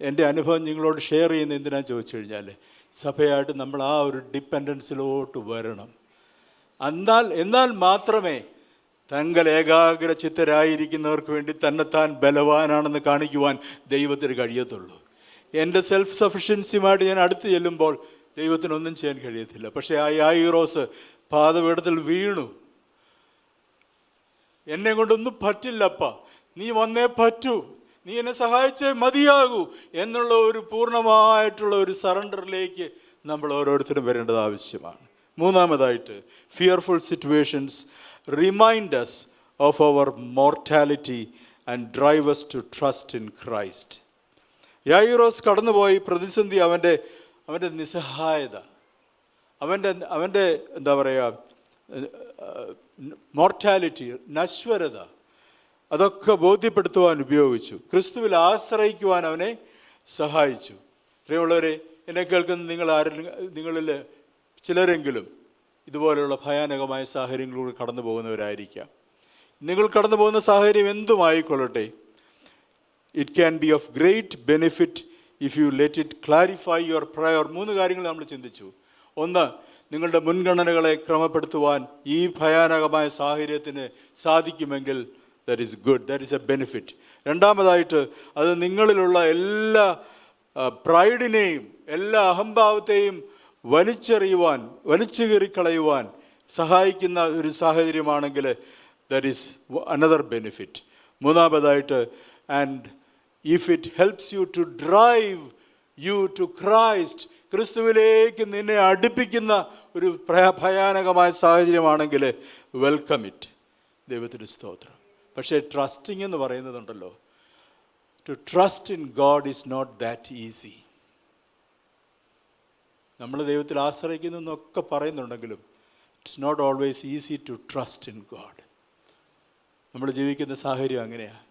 Speaker 1: എൻ്റെ അനുഭവം നിങ്ങളോട് ഷെയർ ചെയ്യുന്ന എന്തിനാന്ന് ചോദിച്ചു കഴിഞ്ഞാൽ, സഭയായിട്ട് നമ്മൾ ആ ഒരു ഡിപ്പെൻഡൻസിലോട്ട് വരണം. എന്നാൽ മാത്രമേ തങ്ങൾ ഏകാഗ്ര ചിത്തരായിരിക്കുന്നവർക്ക് വേണ്ടി തന്നെത്താൻ ബലവാനാണെന്ന് കാണിക്കുവാൻ ദൈവത്തിന് കഴിയത്തുള്ളൂ. എൻ്റെ സെൽഫ് സഫിഷ്യൻസിയുമായിട്ട് ഞാൻ അടുത്ത് ചെല്ലുമ്പോൾ ദൈവത്തിനൊന്നും ചെയ്യാൻ കഴിയത്തില്ല. പക്ഷേ ആ യായിറോസ് പാദപീഠത്തിൽ വീണു. എന്നെ കൊണ്ടൊന്നും പറ്റില്ലപ്പ, നീ വന്നേ പറ്റൂ, നീ എന്നെ സഹായിച്ചേ മതിയാകൂ എന്നുള്ള ഒരു പൂർണ്ണമായിട്ടുള്ള ഒരു സറണ്ടറിലേക്ക് നമ്മൾ ഓരോരുത്തരും വരേണ്ടത് ആവശ്യമാണ്. മൂന്നാമതായിട്ട്, fearful situations remind us of our mortality and drive us to trust in Christ. യായിറോസ് കടന്നുപോയി പ്രതിസന്ധി, അവൻ്റെ നിസ്സഹായത, അവൻ്റെ മോർട്ടാലിറ്റി, നശ്വരത, അതൊക്കെ ബോധ്യപ്പെടുത്തുവാൻ ഉപയോഗിച്ചു. ക്രിസ്തുവിൽ ആശ്രയിക്കുവാൻ അവനെ സഹായിച്ചു. പ്രിയമുള്ളവരെ, എന്നെ കേൾക്കുന്ന നിങ്ങളിൽ ചിലരെങ്കിലും ഇതുപോലെയുള്ള ഭയാനകമായ സാഹചര്യങ്ങളിലൂടെ കടന്നു പോകുന്നവരായിരിക്കാം. നിങ്ങൾ കടന്നു പോകുന്ന സാഹചര്യം എന്തുമായിക്കൊള്ളട്ടെ, it can be of great benefit if you let it clarify your prayer. 3 കാര്യങ്ങൾ നമ്മൾ ചിന്തിച്ചു. ഒന്ന്, നിങ്ങളുടെ മുൻഗണനകളെ ക്രമപ്പെടുത്തുവാൻ ഈ ഭയാനകമായ സാഹചര്യത്തിന് സാധിക്കുമെങ്കിൽ that is good, that is A benefit. രണ്ടാമതായിട്ട്, അത് നിങ്ങളിലുള്ള എല്ലാ പ്രൈഡിനെയും എല്ലാ അഹംഭാവത്തെയും വലിച്ചു കീറിക്കളയുവാൻ സഹായിക്കുന്ന ഒരു സാഹചര്യമാണെങ്കിൽ ദാറ്റ് ഈസ് അനദർ ബെനിഫിറ്റ്. മൂന്നാമതായിട്ട്, and if it helps you to drive you to Christ, ക്രിസ്തുവിലേക്ക് നിന്നെ അടുപ്പിക്കുന്ന ഒരു ഭയാനകമായ സാഹചര്യമാണെങ്കിൽ വെൽക്കം ഇറ്റ്. ദൈവത്തിന് സ്തോത്രം. പക്ഷേ ട്രസ്റ്റിംഗ് എന്ന് പറയുന്നതുണ്ടല്ലോ, to trust in God is not that easy. നമ്മൾ ദൈവത്തിൽ ആശ്രയിക്കുന്നു എന്നൊക്കെ പറയുന്നുണ്ടെങ്കിലും it's not always easy to trust in God. നമ്മൾ ജീവിക്കുന്ന സാഹചര്യം അങ്ങനെയാണ്.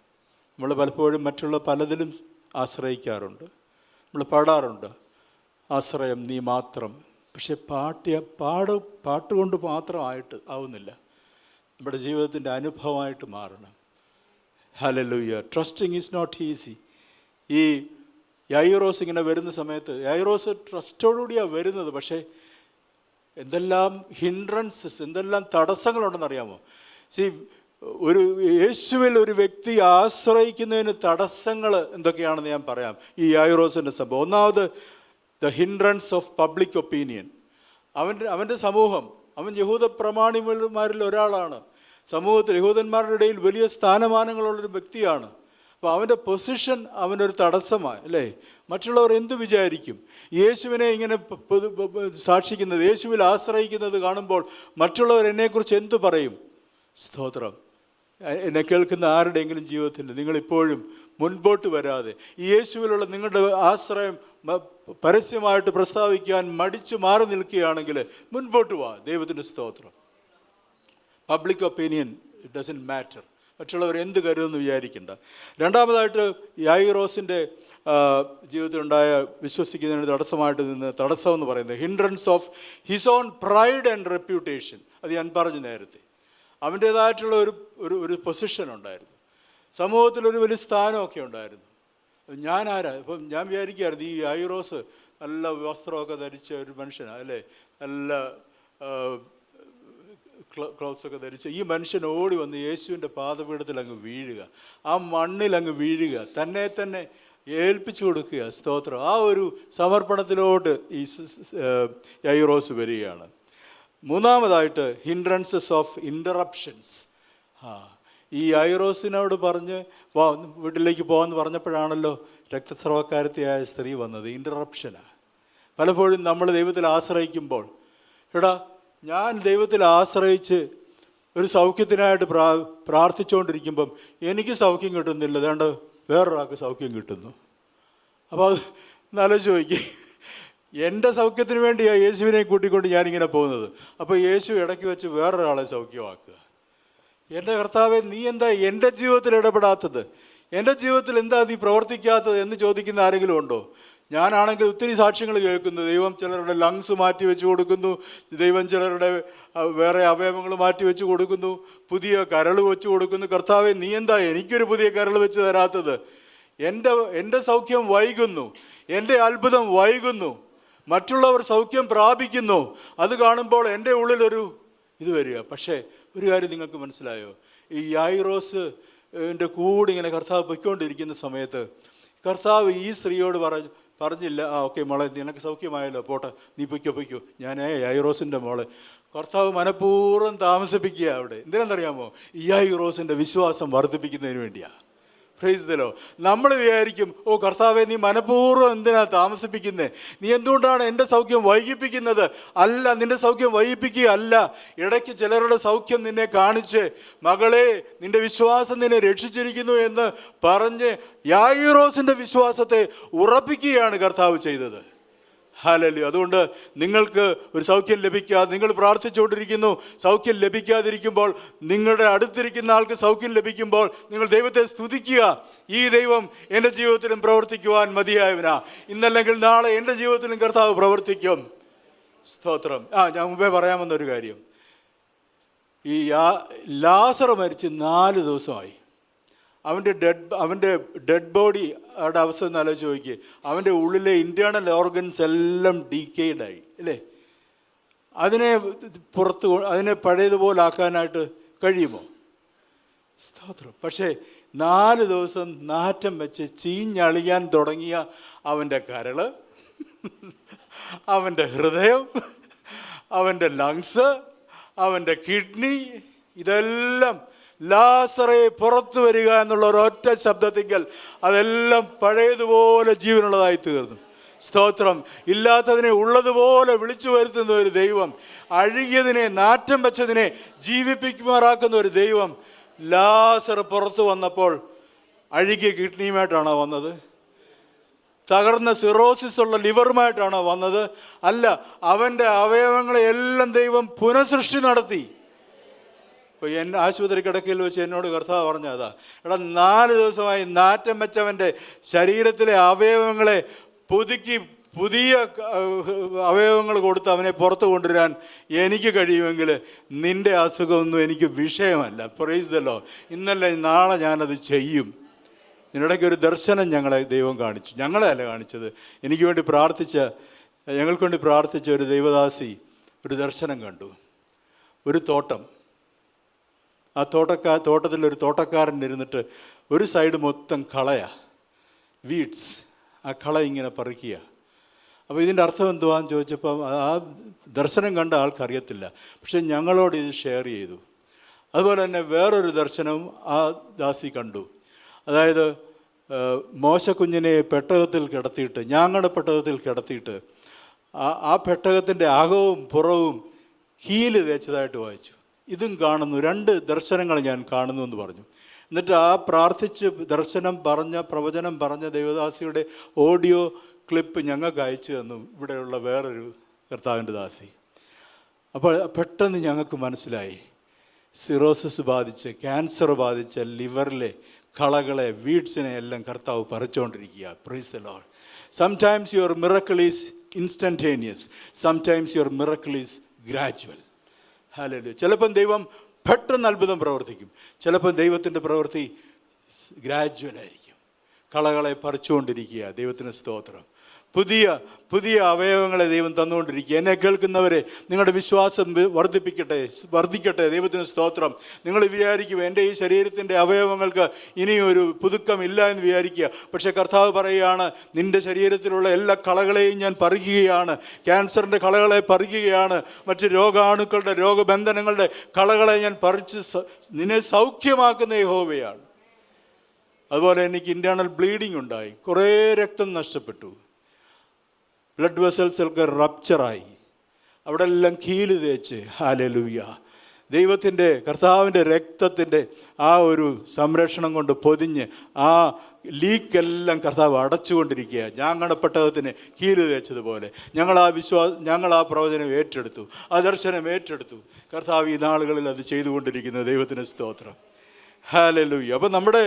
Speaker 1: നമ്മൾ പലപ്പോഴും മറ്റുള്ള പലതിലും ആശ്രയിക്കാറുണ്ട്. നമ്മൾ പാടാറുണ്ട്, ആശ്രയം നീ മാത്രം. പക്ഷെ പാട്ട് കൊണ്ട് മാത്രമായിട്ട് ആവുന്നില്ല, നമ്മുടെ ജീവിതത്തിൻ്റെ അനുഭവമായിട്ട് മാറണം. Hallelujah. Trusting is not easy. ഈ യായിറോസ് ഇങ്ങനെ വരുന്ന സമയത്ത്, യായിറോസ് ട്രസ്റ്റോടുകൂടിയാണ് വരുന്നത്. പക്ഷേ എന്തെല്ലാം ഹിൻഡ്രൻസസ്, എന്തെല്ലാം തടസ്സങ്ങളുണ്ടെന്നറിയാമോ? ഒരു യേശുവിൽ ഒരു വ്യക്തി ആശ്രയിക്കുന്നതിന് തടസ്സങ്ങൾ എന്തൊക്കെയാണെന്ന് ഞാൻ പറയാം. ഈ യായിറോസിൻ്റെ സംഭവം. ഒന്നാമത്, the hindrance of public opinion. അവൻ്റെ സമൂഹം, അവൻ യഹൂദ പ്രമാണിമാരിൽ ഒരാളാണ്. സമൂഹത്തിൽ യഹൂദന്മാരുടെ ഇടയിൽ വലിയ സ്ഥാനമാനങ്ങളുള്ളൊരു വ്യക്തിയാണ്. അപ്പോൾ അവൻ്റെ പൊസിഷൻ അവനൊരു തടസ്സമാണ്, അല്ലേ? മറ്റുള്ളവർ എന്തു വിചാരിക്കും? യേശുവിനെ ഇങ്ങനെ സാക്ഷിക്കുന്നത്, യേശുവിൽ ആശ്രയിക്കുന്നത് കാണുമ്പോൾ മറ്റുള്ളവർ എന്നെക്കുറിച്ച് എന്തു പറയും? സ്തോത്രം. എന്നെ കേൾക്കുന്ന ആരുടെയെങ്കിലും ജീവിതത്തിൽ നിങ്ങളിപ്പോഴും മുൻപോട്ട് വരാതെ ഈ യേശുവിലുള്ള നിങ്ങളുടെ ആശ്രയം പരസ്യമായിട്ട് പ്രസ്താവിക്കാൻ മടിച്ചു മാറി നിൽക്കുകയാണെങ്കിൽ മുൻപോട്ട് വാ. ദൈവത്തിൻ്റെ സ്തോത്രം. Public opinion it doesn't matter. മറ്റുള്ളവർ എന്ത് കരുതെന്ന് വിചാരിക്കേണ്ട. രണ്ടാമതായിട്ട്, യായിറോസിൻ്റെ ജീവിതത്തിലുണ്ടായ വിശ്വസിക്കുന്നതിന് തടസ്സമായിട്ട് നിന്ന് തടസ്സം എന്ന് പറയുന്നത് hindrance of his own pride and reputation. അത് ഞാൻ പറഞ്ഞു നേരത്തെ. അവൻ്റേതായിട്ടുള്ള ഒരു പൊസിഷൻ ഉണ്ടായിരുന്നു, സമൂഹത്തിലൊരു വലിയ സ്ഥാനമൊക്കെ ഉണ്ടായിരുന്നു. ഞാൻ ആരാ? ഇപ്പം ഞാൻ വിചാരിക്കുകയായിരുന്നു, ഈ യായിറോസ് നല്ല വസ്ത്രമൊക്കെ ധരിച്ച ഒരു മനുഷ്യനാണ്, അല്ലേ? നല്ല ക്ലോത്ത്സൊക്കെ ധരിച്ച് ഈ മനുഷ്യൻ ഓടി വന്ന് യേശുവിൻ്റെ പാദപീഠത്തിൽ അങ്ങ് വീഴുക, ആ മണ്ണിൽ അങ്ങ് വീഴുക, തന്നെ ഏൽപ്പിച്ചു കൊടുക്കുക. സ്തോത്രം. ആ ഒരു സമർപ്പണത്തിലോട്ട് ഈ യായിറോസ് വരികയാണ്. മൂന്നാമതായിട്ട്, ഹിൻഡ്രൻസസ് ഓഫ് ഇൻ്ററപ്ഷൻസ്. ഈ യായിറോസിനോട് പറഞ്ഞ് വീട്ടിലേക്ക് പോകാമെന്ന് പറഞ്ഞപ്പോഴാണല്ലോ രക്തസ്രവക്കാരത്തിയായ സ്ത്രീ വന്നത്. ഇൻ്ററപ്ഷനാണ്. പലപ്പോഴും നമ്മൾ ദൈവത്തിൽ ആശ്രയിക്കുമ്പോൾ, എടാ ഞാൻ ദൈവത്തിൽ ആശ്രയിച്ച് ഒരു സൗഖ്യത്തിനായിട്ട് പ്രാർത്ഥിച്ചുകൊണ്ടിരിക്കുമ്പം എനിക്ക് സൗഖ്യം കിട്ടുന്നില്ല, അതുകൊണ്ട് വേറൊരാൾക്ക് സൗഖ്യം കിട്ടുന്നു. അപ്പോൾ അത് നല്ല ചോദിക്കും, എൻ്റെ സൗഖ്യത്തിന് വേണ്ടിയാണ് യേശുവിനെ കൂട്ടിക്കൊണ്ട് ഞാനിങ്ങനെ പോകുന്നത്. അപ്പോൾ യേശു ഇടയ്ക്ക് വെച്ച് വേറൊരാളെ സൗഖ്യമാക്കുക. എൻ്റെ കർത്താവേ, നീ എന്താ എൻ്റെ ജീവിതത്തിൽ ഇടപെടാത്തത്? എൻ്റെ ജീവിതത്തിൽ എന്താ നീ പ്രവർത്തിക്കാത്തത് എന്ന് ചോദിക്കുന്ന ആരെങ്കിലും ഉണ്ടോ? ഞാനാണെങ്കിൽ ഒത്തിരി സാക്ഷ്യങ്ങൾ കേൾക്കുന്നു. ദൈവം ചിലരുടെ ലങ്സ് മാറ്റി വെച്ച് കൊടുക്കുന്നു, ദൈവം ചിലരുടെ വേറെ അവയവങ്ങൾ മാറ്റി വെച്ച് കൊടുക്കുന്നു, പുതിയ കരൾ വെച്ച് കൊടുക്കുന്നു. കർത്താവേ, നീ എന്താ എനിക്കൊരു പുതിയ കരൾ വെച്ച് തരാത്തത്? എൻ്റെ സൗഖ്യം വൈകുന്നു, എൻ്റെ അത്ഭുതം വൈകുന്നു, മറ്റുള്ളവർ സൗഖ്യം പ്രാപിക്കുന്നു. അത് കാണുമ്പോൾ എൻ്റെ ഉള്ളിലൊരു ഇത് വരിക. പക്ഷേ ഒരു കാര്യം നിങ്ങൾക്ക് മനസ്സിലായോ? ഈ യായിറോസിൻ്റെ കൂടെ ഇങ്ങനെ കർത്താവ് പൊയ്ക്കൊണ്ടിരിക്കുന്ന സമയത്ത് കർത്താവ് ഈ സ്ത്രീയോട് പറഞ്ഞില്ല, ഓക്കെ മോളെ, നിനക്ക് സൗഖ്യമായല്ലോ, പോട്ടെ, നീ പൊയ്ക്കോ. ഞാൻ യായിറോസിൻ്റെ മോളെ. കർത്താവ് മനഃപൂർവ്വം താമസിപ്പിക്കുക അവിടെ. എന്തിനാണെന്നറിയാമോ? ഈ യായിറോസിൻ്റെ വിശ്വാസം വർദ്ധിപ്പിക്കുന്നതിന് വേണ്ടിയാണ്. Price the Lord. നമ്മൾ വിചാരിക്കും, ഓ കർത്താവെ, നീ മനഃപൂർവ്വം എന്തിനാ താമസിപ്പിക്കുന്നത്? നീ എന്തുകൊണ്ടാണ് എൻ്റെ സൗഖ്യം വൈകിപ്പിക്കുന്നത്? അല്ല, നിൻ്റെ സൗഖ്യം വൈകിപ്പിക്കുക അല്ല. ഇടയ്ക്ക് ചിലരുടെ സൗഖ്യം നിന്നെ കാണിച്ച്, മകളെ, നിൻ്റെ വിശ്വാസം നിന്നെ രക്ഷിച്ചിരിക്കുന്നു എന്ന് പറഞ്ഞ് യായിറോസിൻ്റെ വിശ്വാസത്തെ ഉറപ്പിക്കുകയാണ് കർത്താവ് ചെയ്തത്. ഹല്ലേലൂയ. അതുകൊണ്ട് നിങ്ങൾക്ക് ഒരു സൗഖ്യം ലഭിക്കാതെ നിങ്ങൾ പ്രാർത്ഥിച്ചുകൊണ്ടിരിക്കുന്നു, സൗഖ്യം ലഭിക്കാതിരിക്കുമ്പോൾ, നിങ്ങളുടെ അടുത്തിരിക്കുന്ന ആൾക്ക് സൗഖ്യം ലഭിക്കുമ്പോൾ നിങ്ങൾ ദൈവത്തെ സ്തുതിക്കുക. ഈ ദൈവം എൻ്റെ ജീവിതത്തിലും പ്രവർത്തിക്കുവാൻ മതിയായവനാ. ഇന്നല്ലെങ്കിൽ നാളെ എൻ്റെ ജീവിതത്തിലും കർത്താവ് പ്രവർത്തിക്കും. സ്തോത്രം. ഞാൻ മുമ്പേ പറയാമെന്നൊരു കാര്യം, ഈ ലാസർ മരിച്ച് 4 ദിവസമായി. അവൻ്റെ ഡെഡ് ബോഡി അവിടെ അവസ്ഥ ഒന്ന് ആലോചിച്ച് നോക്കി. അവൻ്റെ ഉള്ളിലെ ഇൻറ്റേർണൽ ഓർഗൻസ് എല്ലാം ഡീക്കേഡായി, അല്ലേ? അതിനെ പഴയതുപോലെ ആക്കാനായിട്ട് കഴിയുമോ? സ്തോത്രം. പക്ഷേ 4 ദിവസം നാറ്റം വെച്ച് ചീഞ്ഞളിയാൻ തുടങ്ങിയ അവൻ്റെ കരള്, അവൻ്റെ ഹൃദയം, അവൻ്റെ ലങ്സ്, അവൻ്റെ കിഡ്നി, ഇതെല്ലാം ലാസറേ പുറത്തു വരിക എന്നുള്ള ഒരൊറ്റ ശബ്ദത്തിങ്കൽ അതെല്ലാം പഴയതുപോലെ ജീവനുള്ളതായി തീർന്നു. സ്തോത്രം. ഇല്ലാത്തതിനെ ഉള്ളതുപോലെ വിളിച്ചു വരുത്തുന്ന ഒരു ദൈവം, അഴുകിയതിനെ, നാറ്റം വെച്ചതിനെ ജീവിപ്പിക്കുമാറാക്കുന്ന ഒരു ദൈവം. ലാസർ പുറത്തു വന്നപ്പോൾ അഴുകിയ കിഡ്നിയുമായിട്ടാണോ വന്നത്? തകർന്ന സിറോസിസ് ഉള്ള ലിവറുമായിട്ടാണോ വന്നത്? അല്ല, അവൻ്റെ അവയവങ്ങളെ എല്ലാം ദൈവം പുനഃസൃഷ്ടി നടത്തി. ഇപ്പോൾ എന്നെ ആശുപത്രി കിടക്കയിൽ വെച്ച് എന്നോട് കർത്താവ് പറഞ്ഞതാ, എടാ 4 ദിവസമായി നാറ്റം വെച്ചവൻ്റെ ശരീരത്തിലെ അവയവങ്ങളെ പുതുക്കി പുതിയ അവയവങ്ങൾ കൊടുത്ത് അവനെ പുറത്തു കൊണ്ടുവരാൻ എനിക്ക് കഴിയുമെങ്കിൽ നിൻ്റെ അസുഖമൊന്നും എനിക്ക് വിഷയമല്ല. Price the Lord. ഇന്നല്ല നാളെ ഞാനത് ചെയ്യും. ഇതിനിടയ്ക്ക് ഒരു ദർശനം ഞങ്ങളെ ദൈവം കാണിച്ചു. ഞങ്ങളെ അല്ല കാണിച്ചത്, എനിക്ക് വേണ്ടി ഞങ്ങൾക്ക് വേണ്ടി പ്രാർത്ഥിച്ച ഒരു ദൈവദാസി ഒരു ദർശനം കണ്ടു. ഒരു തോട്ടം, ആ തോട്ടത്തിലൊരു തോട്ടക്കാരൻ ഇരുന്നിട്ട് ഒരു സൈഡ് മൊത്തം കളയാ, വീഡ്സ്. ആ കള ഇങ്ങനെ പറിക്കുക. അപ്പോൾ ഇതിൻ്റെ അർത്ഥം എന്തുവാന്ന് ചോദിച്ചപ്പോൾ ആ ദർശനം കണ്ട ആൾക്കറിയത്തില്ല, പക്ഷെ ഞങ്ങളോട് ഇത് ഷെയർ ചെയ്തു. അതുപോലെ തന്നെ വേറൊരു ദർശനവും ആ ദാസി കണ്ടു. അതായത് മോശക്കുഞ്ഞിനെ പെട്ടകത്തിൽ കിടത്തിയിട്ട്, ഞാങ്ങടെ പെട്ടകത്തിൽ കിടത്തിയിട്ട് ആ പെട്ടകത്തിൻ്റെ അകവും പുറവും ഹീല് തേച്ചതായിട്ട് വായിച്ചു. ഇതും കാണുന്നു. 2 ദർശനങ്ങൾ ഞാൻ കാണുന്നു എന്ന് പറഞ്ഞു. എന്നിട്ട് ആ പ്രാർത്ഥിച്ച് പ്രവചനം പറഞ്ഞ ദൈവദാസിയുടെ ഓഡിയോ ക്ലിപ്പ് ഞങ്ങൾക്ക് അയച്ചു തന്നു ഇവിടെയുള്ള വേറൊരു കർത്താവിൻ്റെ ദാസി. അപ്പോൾ പെട്ടെന്ന് ഞങ്ങൾക്ക് മനസ്സിലായി, സിറോസിസ് ബാധിച്ച്, ക്യാൻസർ ബാധിച്ച ലിവറിലെ കളകളെ, വീഡ്സിനെ എല്ലാം കർത്താവ് പറിച്ചുകൊണ്ടിരിക്കുക. Praise the Lord. Sometimes your miracle is instantaneous, sometimes your miracle is gradual. Hallelujah. ചിലപ്പം ദൈവം പെട്ടെന്ന് അത്ഭുതം പ്രവർത്തിക്കും, ചിലപ്പം ദൈവത്തിൻ്റെ പ്രവൃത്തി ഗ്രാജുവലായിരിക്കും. കളകളെ പറിച്ചുകൊണ്ടിരിക്കുക. ദൈവത്തിന് സ്തോത്രം. പുതിയ പുതിയ അവയവങ്ങളെ ദൈവം തന്നുകൊണ്ടിരിക്കുക. എന്നെ കേൾക്കുന്നവരെ, നിങ്ങളുടെ വിശ്വാസം വർദ്ധിക്കട്ടെ. ദൈവത്തിന് സ്തോത്രം. നിങ്ങൾ വിചാരിക്കും എൻ്റെ ഈ ശരീരത്തിൻ്റെ അവയവങ്ങൾക്ക് ഇനിയൊരു പുതുക്കമില്ല എന്ന് വിചാരിക്കുക. പക്ഷേ കർത്താവ് പറയുകയാണ്, നിൻ്റെ ശരീരത്തിലുള്ള എല്ലാ കളകളെയും ഞാൻ പറിക്കുകയാണ്. ക്യാൻസറിൻ്റെ കളകളെ പറിക്കുകയാണ്. മറ്റ് രോഗാണുക്കളുടെ, രോഗബന്ധനങ്ങളുടെ കളകളെ ഞാൻ പറിച്ച് നിന്നെ സൗഖ്യമാക്കുന്ന യഹോവയാണ്. അതുപോലെ എനിക്ക് ഇൻറ്റേർണൽ ബ്ലീഡിങ് ഉണ്ടായി, കുറേ രക്തം നഷ്ടപ്പെട്ടു, ബ്ലഡ് വെസൽസ് ഒക്കെ റപ്ചറായി, അവിടെ എല്ലാം കീല് തേച്ച്. ഹല്ലേലൂയ. ദൈവത്തിൻ്റെ, കർത്താവിൻ്റെ രക്തത്തിൻ്റെ ആ ഒരു സംരക്ഷണം കൊണ്ട് പൊതിഞ്ഞ് ആ ലീക്കെല്ലാം കർത്താവ് അടച്ചുകൊണ്ടിരിക്കുക. ഞാങ്ങടെ പെട്ടകത്തിന് കീല് തേച്ചതുപോലെ ഞങ്ങൾ ആ പ്രവചനം ഏറ്റെടുത്തു, ആ ദർശനം ഏറ്റെടുത്തു. കർത്താവ് ഈ നാളുകളിൽ അത് ചെയ്തുകൊണ്ടിരിക്കുന്നു. ദൈവത്തിന് സ്തോത്രം. ഹല്ലേലൂയ. അപ്പം നമ്മുടെ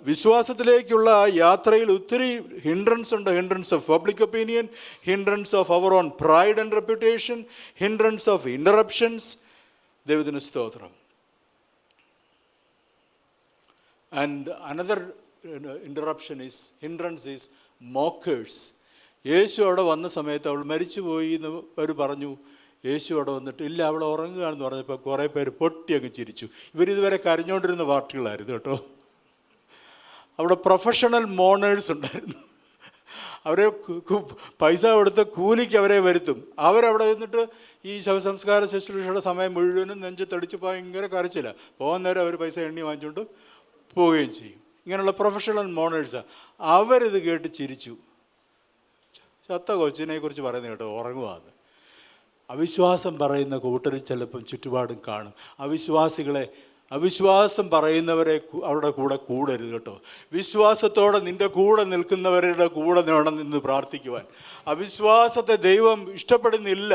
Speaker 1: വിശ്വാസത്തിലേക്കുള്ള യാത്രയിൽ ഒത്തിരി ഹിൻഡ്രൻസ് ഉണ്ട്. Hindrance of public opinion, hindrance of our own pride and reputation, hindrance of interruptions. ദൈവത്തിന് സ്തോത്രം. And another hindrance is mockers. യേശു അവിടെ വന്ന സമയത്ത് അവൾ മരിച്ചുപോയി എന്ന് അവർ പറഞ്ഞു. യേശു അവിടെ വന്നിട്ട്, ഇല്ല അവൾ ഉറങ്ങുകയാണെന്ന് പറഞ്ഞപ്പോൾ കുറേ പേര് പൊട്ടി അങ്ങ് ചിരിച്ചു. ഇവരിതുവരെ കരഞ്ഞുകൊണ്ടിരുന്ന പാർട്ടികളായിരുന്നു കേട്ടോ. അവിടെ പ്രൊഫഷണൽ മോണേഴ്സ് ഉണ്ടായിരുന്നു. അവരെ പൈസ കൊടുത്ത് കൂലിക്ക് അവരെ വരുത്തും. അവരവിടെ നിന്നിട്ട് ഈ ശവസംസ്കാര ശുശ്രൂഷയുടെ സമയം മുഴുവനും നെഞ്ചത്തടിച്ച് ഭയങ്കര കരച്ചില്ല. പോകുന്ന നേരം അവർ പൈസ എണ്ണി വാങ്ങിച്ചുകൊണ്ട് പോവുകയും ചെയ്യും. ഇങ്ങനെയുള്ള പ്രൊഫഷണൽ മോണേഴ്സാണ്. അവരിത് കേട്ട് ചിരിച്ചു. ചത്ത കൊച്ചിനെ കുറിച്ച് പറയുന്നത് കേട്ടോ, ഉറങ്ങുവാന്ന്. അവിശ്വാസം പറയുന്ന കൂട്ടർ ചിലപ്പം ചുറ്റുപാടും കാണും. അവിശ്വാസം പറയുന്നവരെ അവരുടെ കൂടെ കൂടരുത് കേട്ടോ. വിശ്വാസത്തോടെ നിൻ്റെ കൂടെ നിൽക്കുന്നവരുടെ കൂടെ വേണം നിന്ന് പ്രാർത്ഥിക്കുവാൻ. അവിശ്വാസത്തെ ദൈവം ഇഷ്ടപ്പെടുന്നില്ല.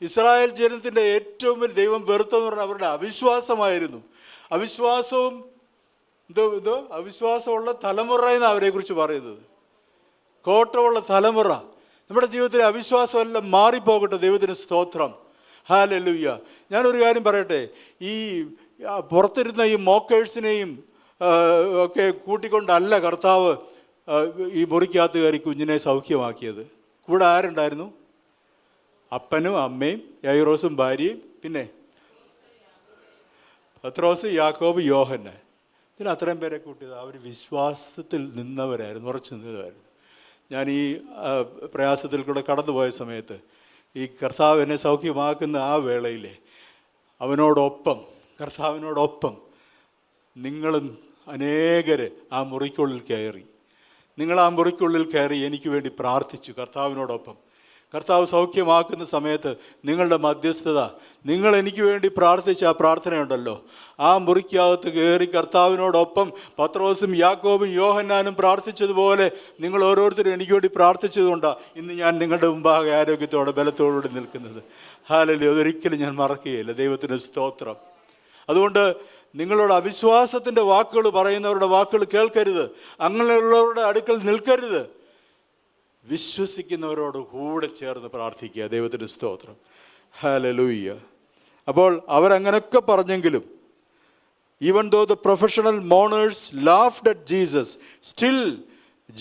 Speaker 1: ഇസ്രായേൽ ജനത്തിൻ്റെ ഏറ്റവും വലിയ ദൈവം വെറുത്തെന്ന് പറഞ്ഞാൽ അവരുടെ അവിശ്വാസമായിരുന്നു. അവിശ്വാസവും അവിശ്വാസമുള്ള തലമുറ എന്നാണ് അവരെക്കുറിച്ച് പറയുന്നത്. കോട്ടമുള്ള തലമുറ. നമ്മുടെ ജീവിതത്തിലെ അവിശ്വാസമെല്ലാം മാറിപ്പോകട്ടെ. ദൈവത്തിന് സ്തോത്രം. ഹല്ലേലൂയ. ഞാനൊരു കാര്യം പറയട്ടെ. ഈ പുറത്തിരുന്ന ഈ മോക്കേഴ്സിനെയും ഒക്കെ കൂട്ടിക്കൊണ്ടല്ല കർത്താവ് ഈ മുറിക്കകത്ത് കയറി കുഞ്ഞിനെ സൗഖ്യമാക്കിയത്. കൂടെ ആരുണ്ടായിരുന്നു? അപ്പനും അമ്മയും യൈറോസും ഭാര്യയും, പിന്നെ പത്രോസ്, യാക്കോബ്, യോഹന്നാൻ. ഇതിന് അത്രയും പേരെ കൂട്ടിയത് അവർ വിശ്വാസത്തിൽ നിന്നവരായിരുന്നു, ഉറച്ചു നിന്നവരായിരുന്നു. ഞാൻ ഈ പ്രയാസത്തിൽ കൂടെ കടന്നുപോയ സമയത്ത് ഈ കർത്താവ് എന്നെ സൗഖ്യമാക്കുന്ന ആ വേളയിൽ കർത്താവിനോടൊപ്പം നിങ്ങളും അനേകർ ആ മുറിക്കുള്ളിൽ കയറി. നിങ്ങൾ ആ മുറിക്കുള്ളിൽ കയറി എനിക്ക് വേണ്ടി പ്രാർത്ഥിച്ചു കർത്താവിനോടൊപ്പം. കർത്താവ് സൗഖ്യമാക്കുന്ന സമയത്ത് നിങ്ങളുടെ മധ്യസ്ഥത, നിങ്ങൾ എനിക്ക് വേണ്ടി പ്രാർത്ഥിച്ച ആ പ്രാർത്ഥനയുണ്ടല്ലോ, ആ മുറിക്കകത്ത് കയറി കർത്താവിനോടൊപ്പം പത്രോസും യാക്കോബും യോഹന്നാനും പ്രാർത്ഥിച്ചതുപോലെ നിങ്ങൾ ഓരോരുത്തരും എനിക്ക് വേണ്ടി പ്രാർത്ഥിച്ചതുകൊണ്ടാണ് ഇന്ന് ഞാൻ നിങ്ങളുടെ മുമ്പാകെ ആരോഗ്യത്തോടെ ബലത്തോടുകൂടി നിൽക്കുന്നത്. ഹല്ലേലൂയ. അതൊരിക്കലും ഞാൻ മറക്കുകയില്ല. ദൈവത്തിന് സ്തോത്രം. അതുകൊണ്ട് നിങ്ങളോട് അവിശ്വാസത്തിൻ്റെ വാക്കുകൾ പറയുന്നവരുടെ വാക്കുകൾ കേൾക്കരുത്, അങ്ങനെയുള്ളവരുടെ അടുക്കൽ നിൽക്കരുത്. വിശ്വസിക്കുന്നവരോട് കൂടെ ചേർന്ന് പ്രാർത്ഥിക്കുക. ദൈവത്തിന് സ്തോത്രം. ഹല്ലേലൂയ. അപ്പോൾ അവരങ്ങനെയൊക്കെ പറഞ്ഞെങ്കിലും, even though the professional mourners laughed at Jesus, still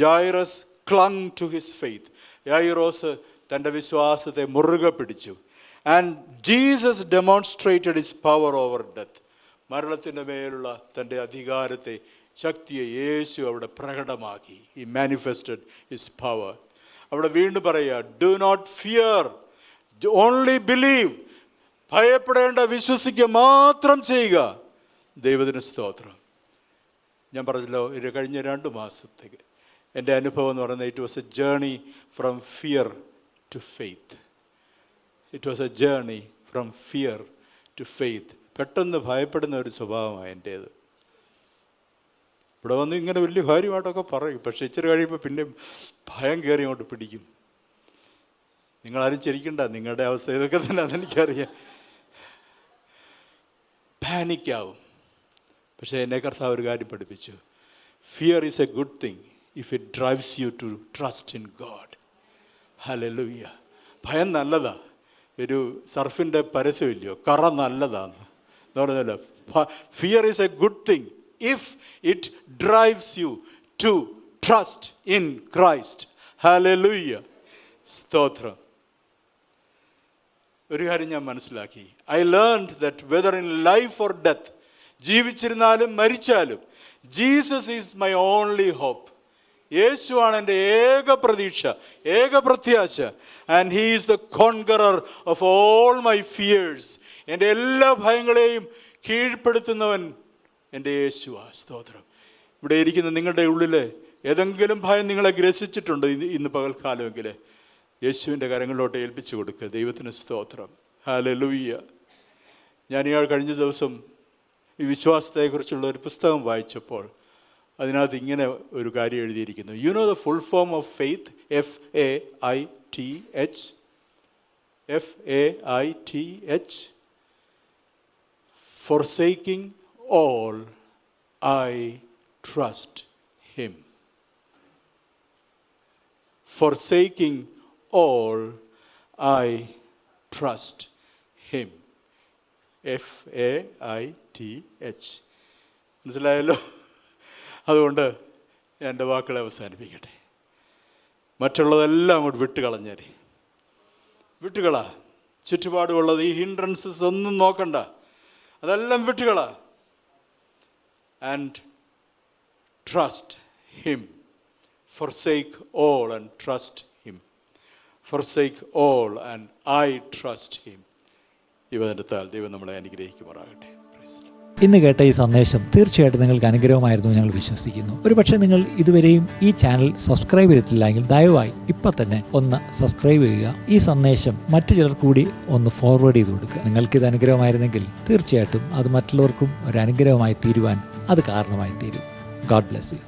Speaker 1: Jairus clung to his faith. യായിറോസ് തൻ്റെ വിശ്വാസത്തെ മുറുകെ പിടിച്ചു. And Jesus demonstrated his power over death. മരണത്തിൻ്റെ മേലുള്ള തൻ്റെ അധികാരത്തെ, ശക്തിയെ യേശു അവിടെ പ്രകടമാക്കി. He manifested his power. അവിടെ വീണ്ടും പറയുക, do not fear, only believe. ഭയപ്പെടേണ്ട, വിശ്വസിക്കുക മാത്രം ചെയ്യുക. ദൈവത്തിന് സ്തോത്രം. ഞാൻ പറഞ്ഞല്ലോ, ഇത് കഴിഞ്ഞ 2 മാസത്തേക്ക് എൻ്റെ അനുഭവം എന്ന് പറയുന്നത്, it was a journey from fear to faith. It was a journey from fear to faith. പെട്ടെന്ന് ഭയപ്പെടുന്ന ഒരു സ്വഭാവമാണ് എൻ്റേത്. ഇവിടെ വന്ന് ഇങ്ങനെ വലിയ കാര്യമായിട്ടൊക്കെ പറയും, പക്ഷെ ഇച്ചിരി കഴിയുമ്പോൾ പിന്നെ ഭയം കയറി അങ്ങോട്ട് പിടിക്കും. നിങ്ങളാരും ചിരിക്കണ്ട, നിങ്ങളുടെ അവസ്ഥ ഇതൊക്കെ തന്നെ, അതെനിക്കറിയാം. പാനിക്കാവും. പക്ഷേ എന്നെ കർത്താവ് ഒരു കാര്യം പഠിപ്പിച്ചു. Fear is a good thing if it drives you to trust in God. Hallelujah. ഭയം നല്ലതാ. ഒരു സർഫിൻ്റെ പരസ്യമില്ലയോ, കറ നല്ലതാണ് എന്ന് പറഞ്ഞല്ലോ. Fear is a good thing if it drives you to trust in Christ. Hallelujah. സ്തോത്രം. ഒരു കാര്യം ഞാൻ മനസ്സിലാക്കി. I learned that whether in life or death, ജീവിച്ചിരുന്നാലും മരിച്ചാലും, Jesus is my only hope. യേശുവാണ് എൻ്റെ ഏക പ്രതീക്ഷ, ഏക പ്രത്യാശ. And he is the conqueror of all my fears. എൻ്റെ എല്ലാ ഭയങ്ങളെയും കീഴ്പ്പെടുത്തുന്നവൻ എൻ്റെ യേശുവാ. സ്തോത്രം. ഇവിടെ ഇരിക്കുന്ന നിങ്ങളുടെ ഉള്ളിൽ ഏതെങ്കിലും ഭയം നിങ്ങളെ ഗ്രസിച്ചിട്ടുണ്ടോ ഇന്ന് പകൽക്കാലമെങ്കിൽ യേശുവിൻ്റെ കരങ്ങളിലോട്ട് ഏൽപ്പിച്ചു കൊടുക്കുക. ദൈവത്തിന് സ്തോത്രം. ഹല്ലേലൂയ. ഞാൻ കഴിഞ്ഞ ദിവസം ഈ വിശ്വാസത്തെക്കുറിച്ചുള്ള ഒരു പുസ്തകം വായിച്ചപ്പോൾ അതിനകത്ത് ഇങ്ങനെ ഒരു കാര്യം എഴുതിയിരിക്കുന്നു. You know the full form of faith? FAITH. Forsaking all, I trust him. Forsaking all, I trust him. FAITH. മനസ്സിലായല്ലോ? അതുകൊണ്ട് ഞാൻ എൻ്റെ വാക്കുകളെ അവസാനിപ്പിക്കട്ടെ. മറ്റുള്ളതെല്ലാം അങ്ങോട്ട് വിട്ടുകളാ. ചുറ്റുപാടുമുള്ളത്, ഈ ഹിൻഡ്രൻസസ് ഒന്നും നോക്കണ്ട, അതെല്ലാം വിട്ടുകളാ. And trust him. Forsake all and trust him. Forsake all and I trust him. ഇവതിൻ്റെ ദൈവം നമ്മളെ അനുഗ്രഹിക്കുമാറാകട്ടെ.
Speaker 3: ഇന്ന് കേട്ട ഈ സന്ദേശം തീർച്ചയായിട്ടും നിങ്ങൾക്ക് അനുഗ്രഹമായിരുന്നു ഞങ്ങൾ വിശ്വസിക്കുന്നു. ഒരുപക്ഷെ നിങ്ങൾ ഇതുവരെയും ഈ ചാനൽ സബ്സ്ക്രൈബ് ചെയ്തിട്ടില്ലെങ്കിൽ ദയവായി ഇപ്പം തന്നെ ഒന്ന് സബ്സ്ക്രൈബ് ചെയ്യുക. ഈ സന്ദേശം മറ്റു ചിലർ കൂടി ഒന്ന് ഫോർവേഡ് ചെയ്ത് കൊടുക്കുക. നിങ്ങൾക്കിത് അനുഗ്രഹമായിരുന്നെങ്കിൽ തീർച്ചയായിട്ടും അത് മറ്റുള്ളവർക്കും ഒരു അനുഗ്രഹമായി തീരുവാൻ അത് കാരണമായി തീരും. God bless you.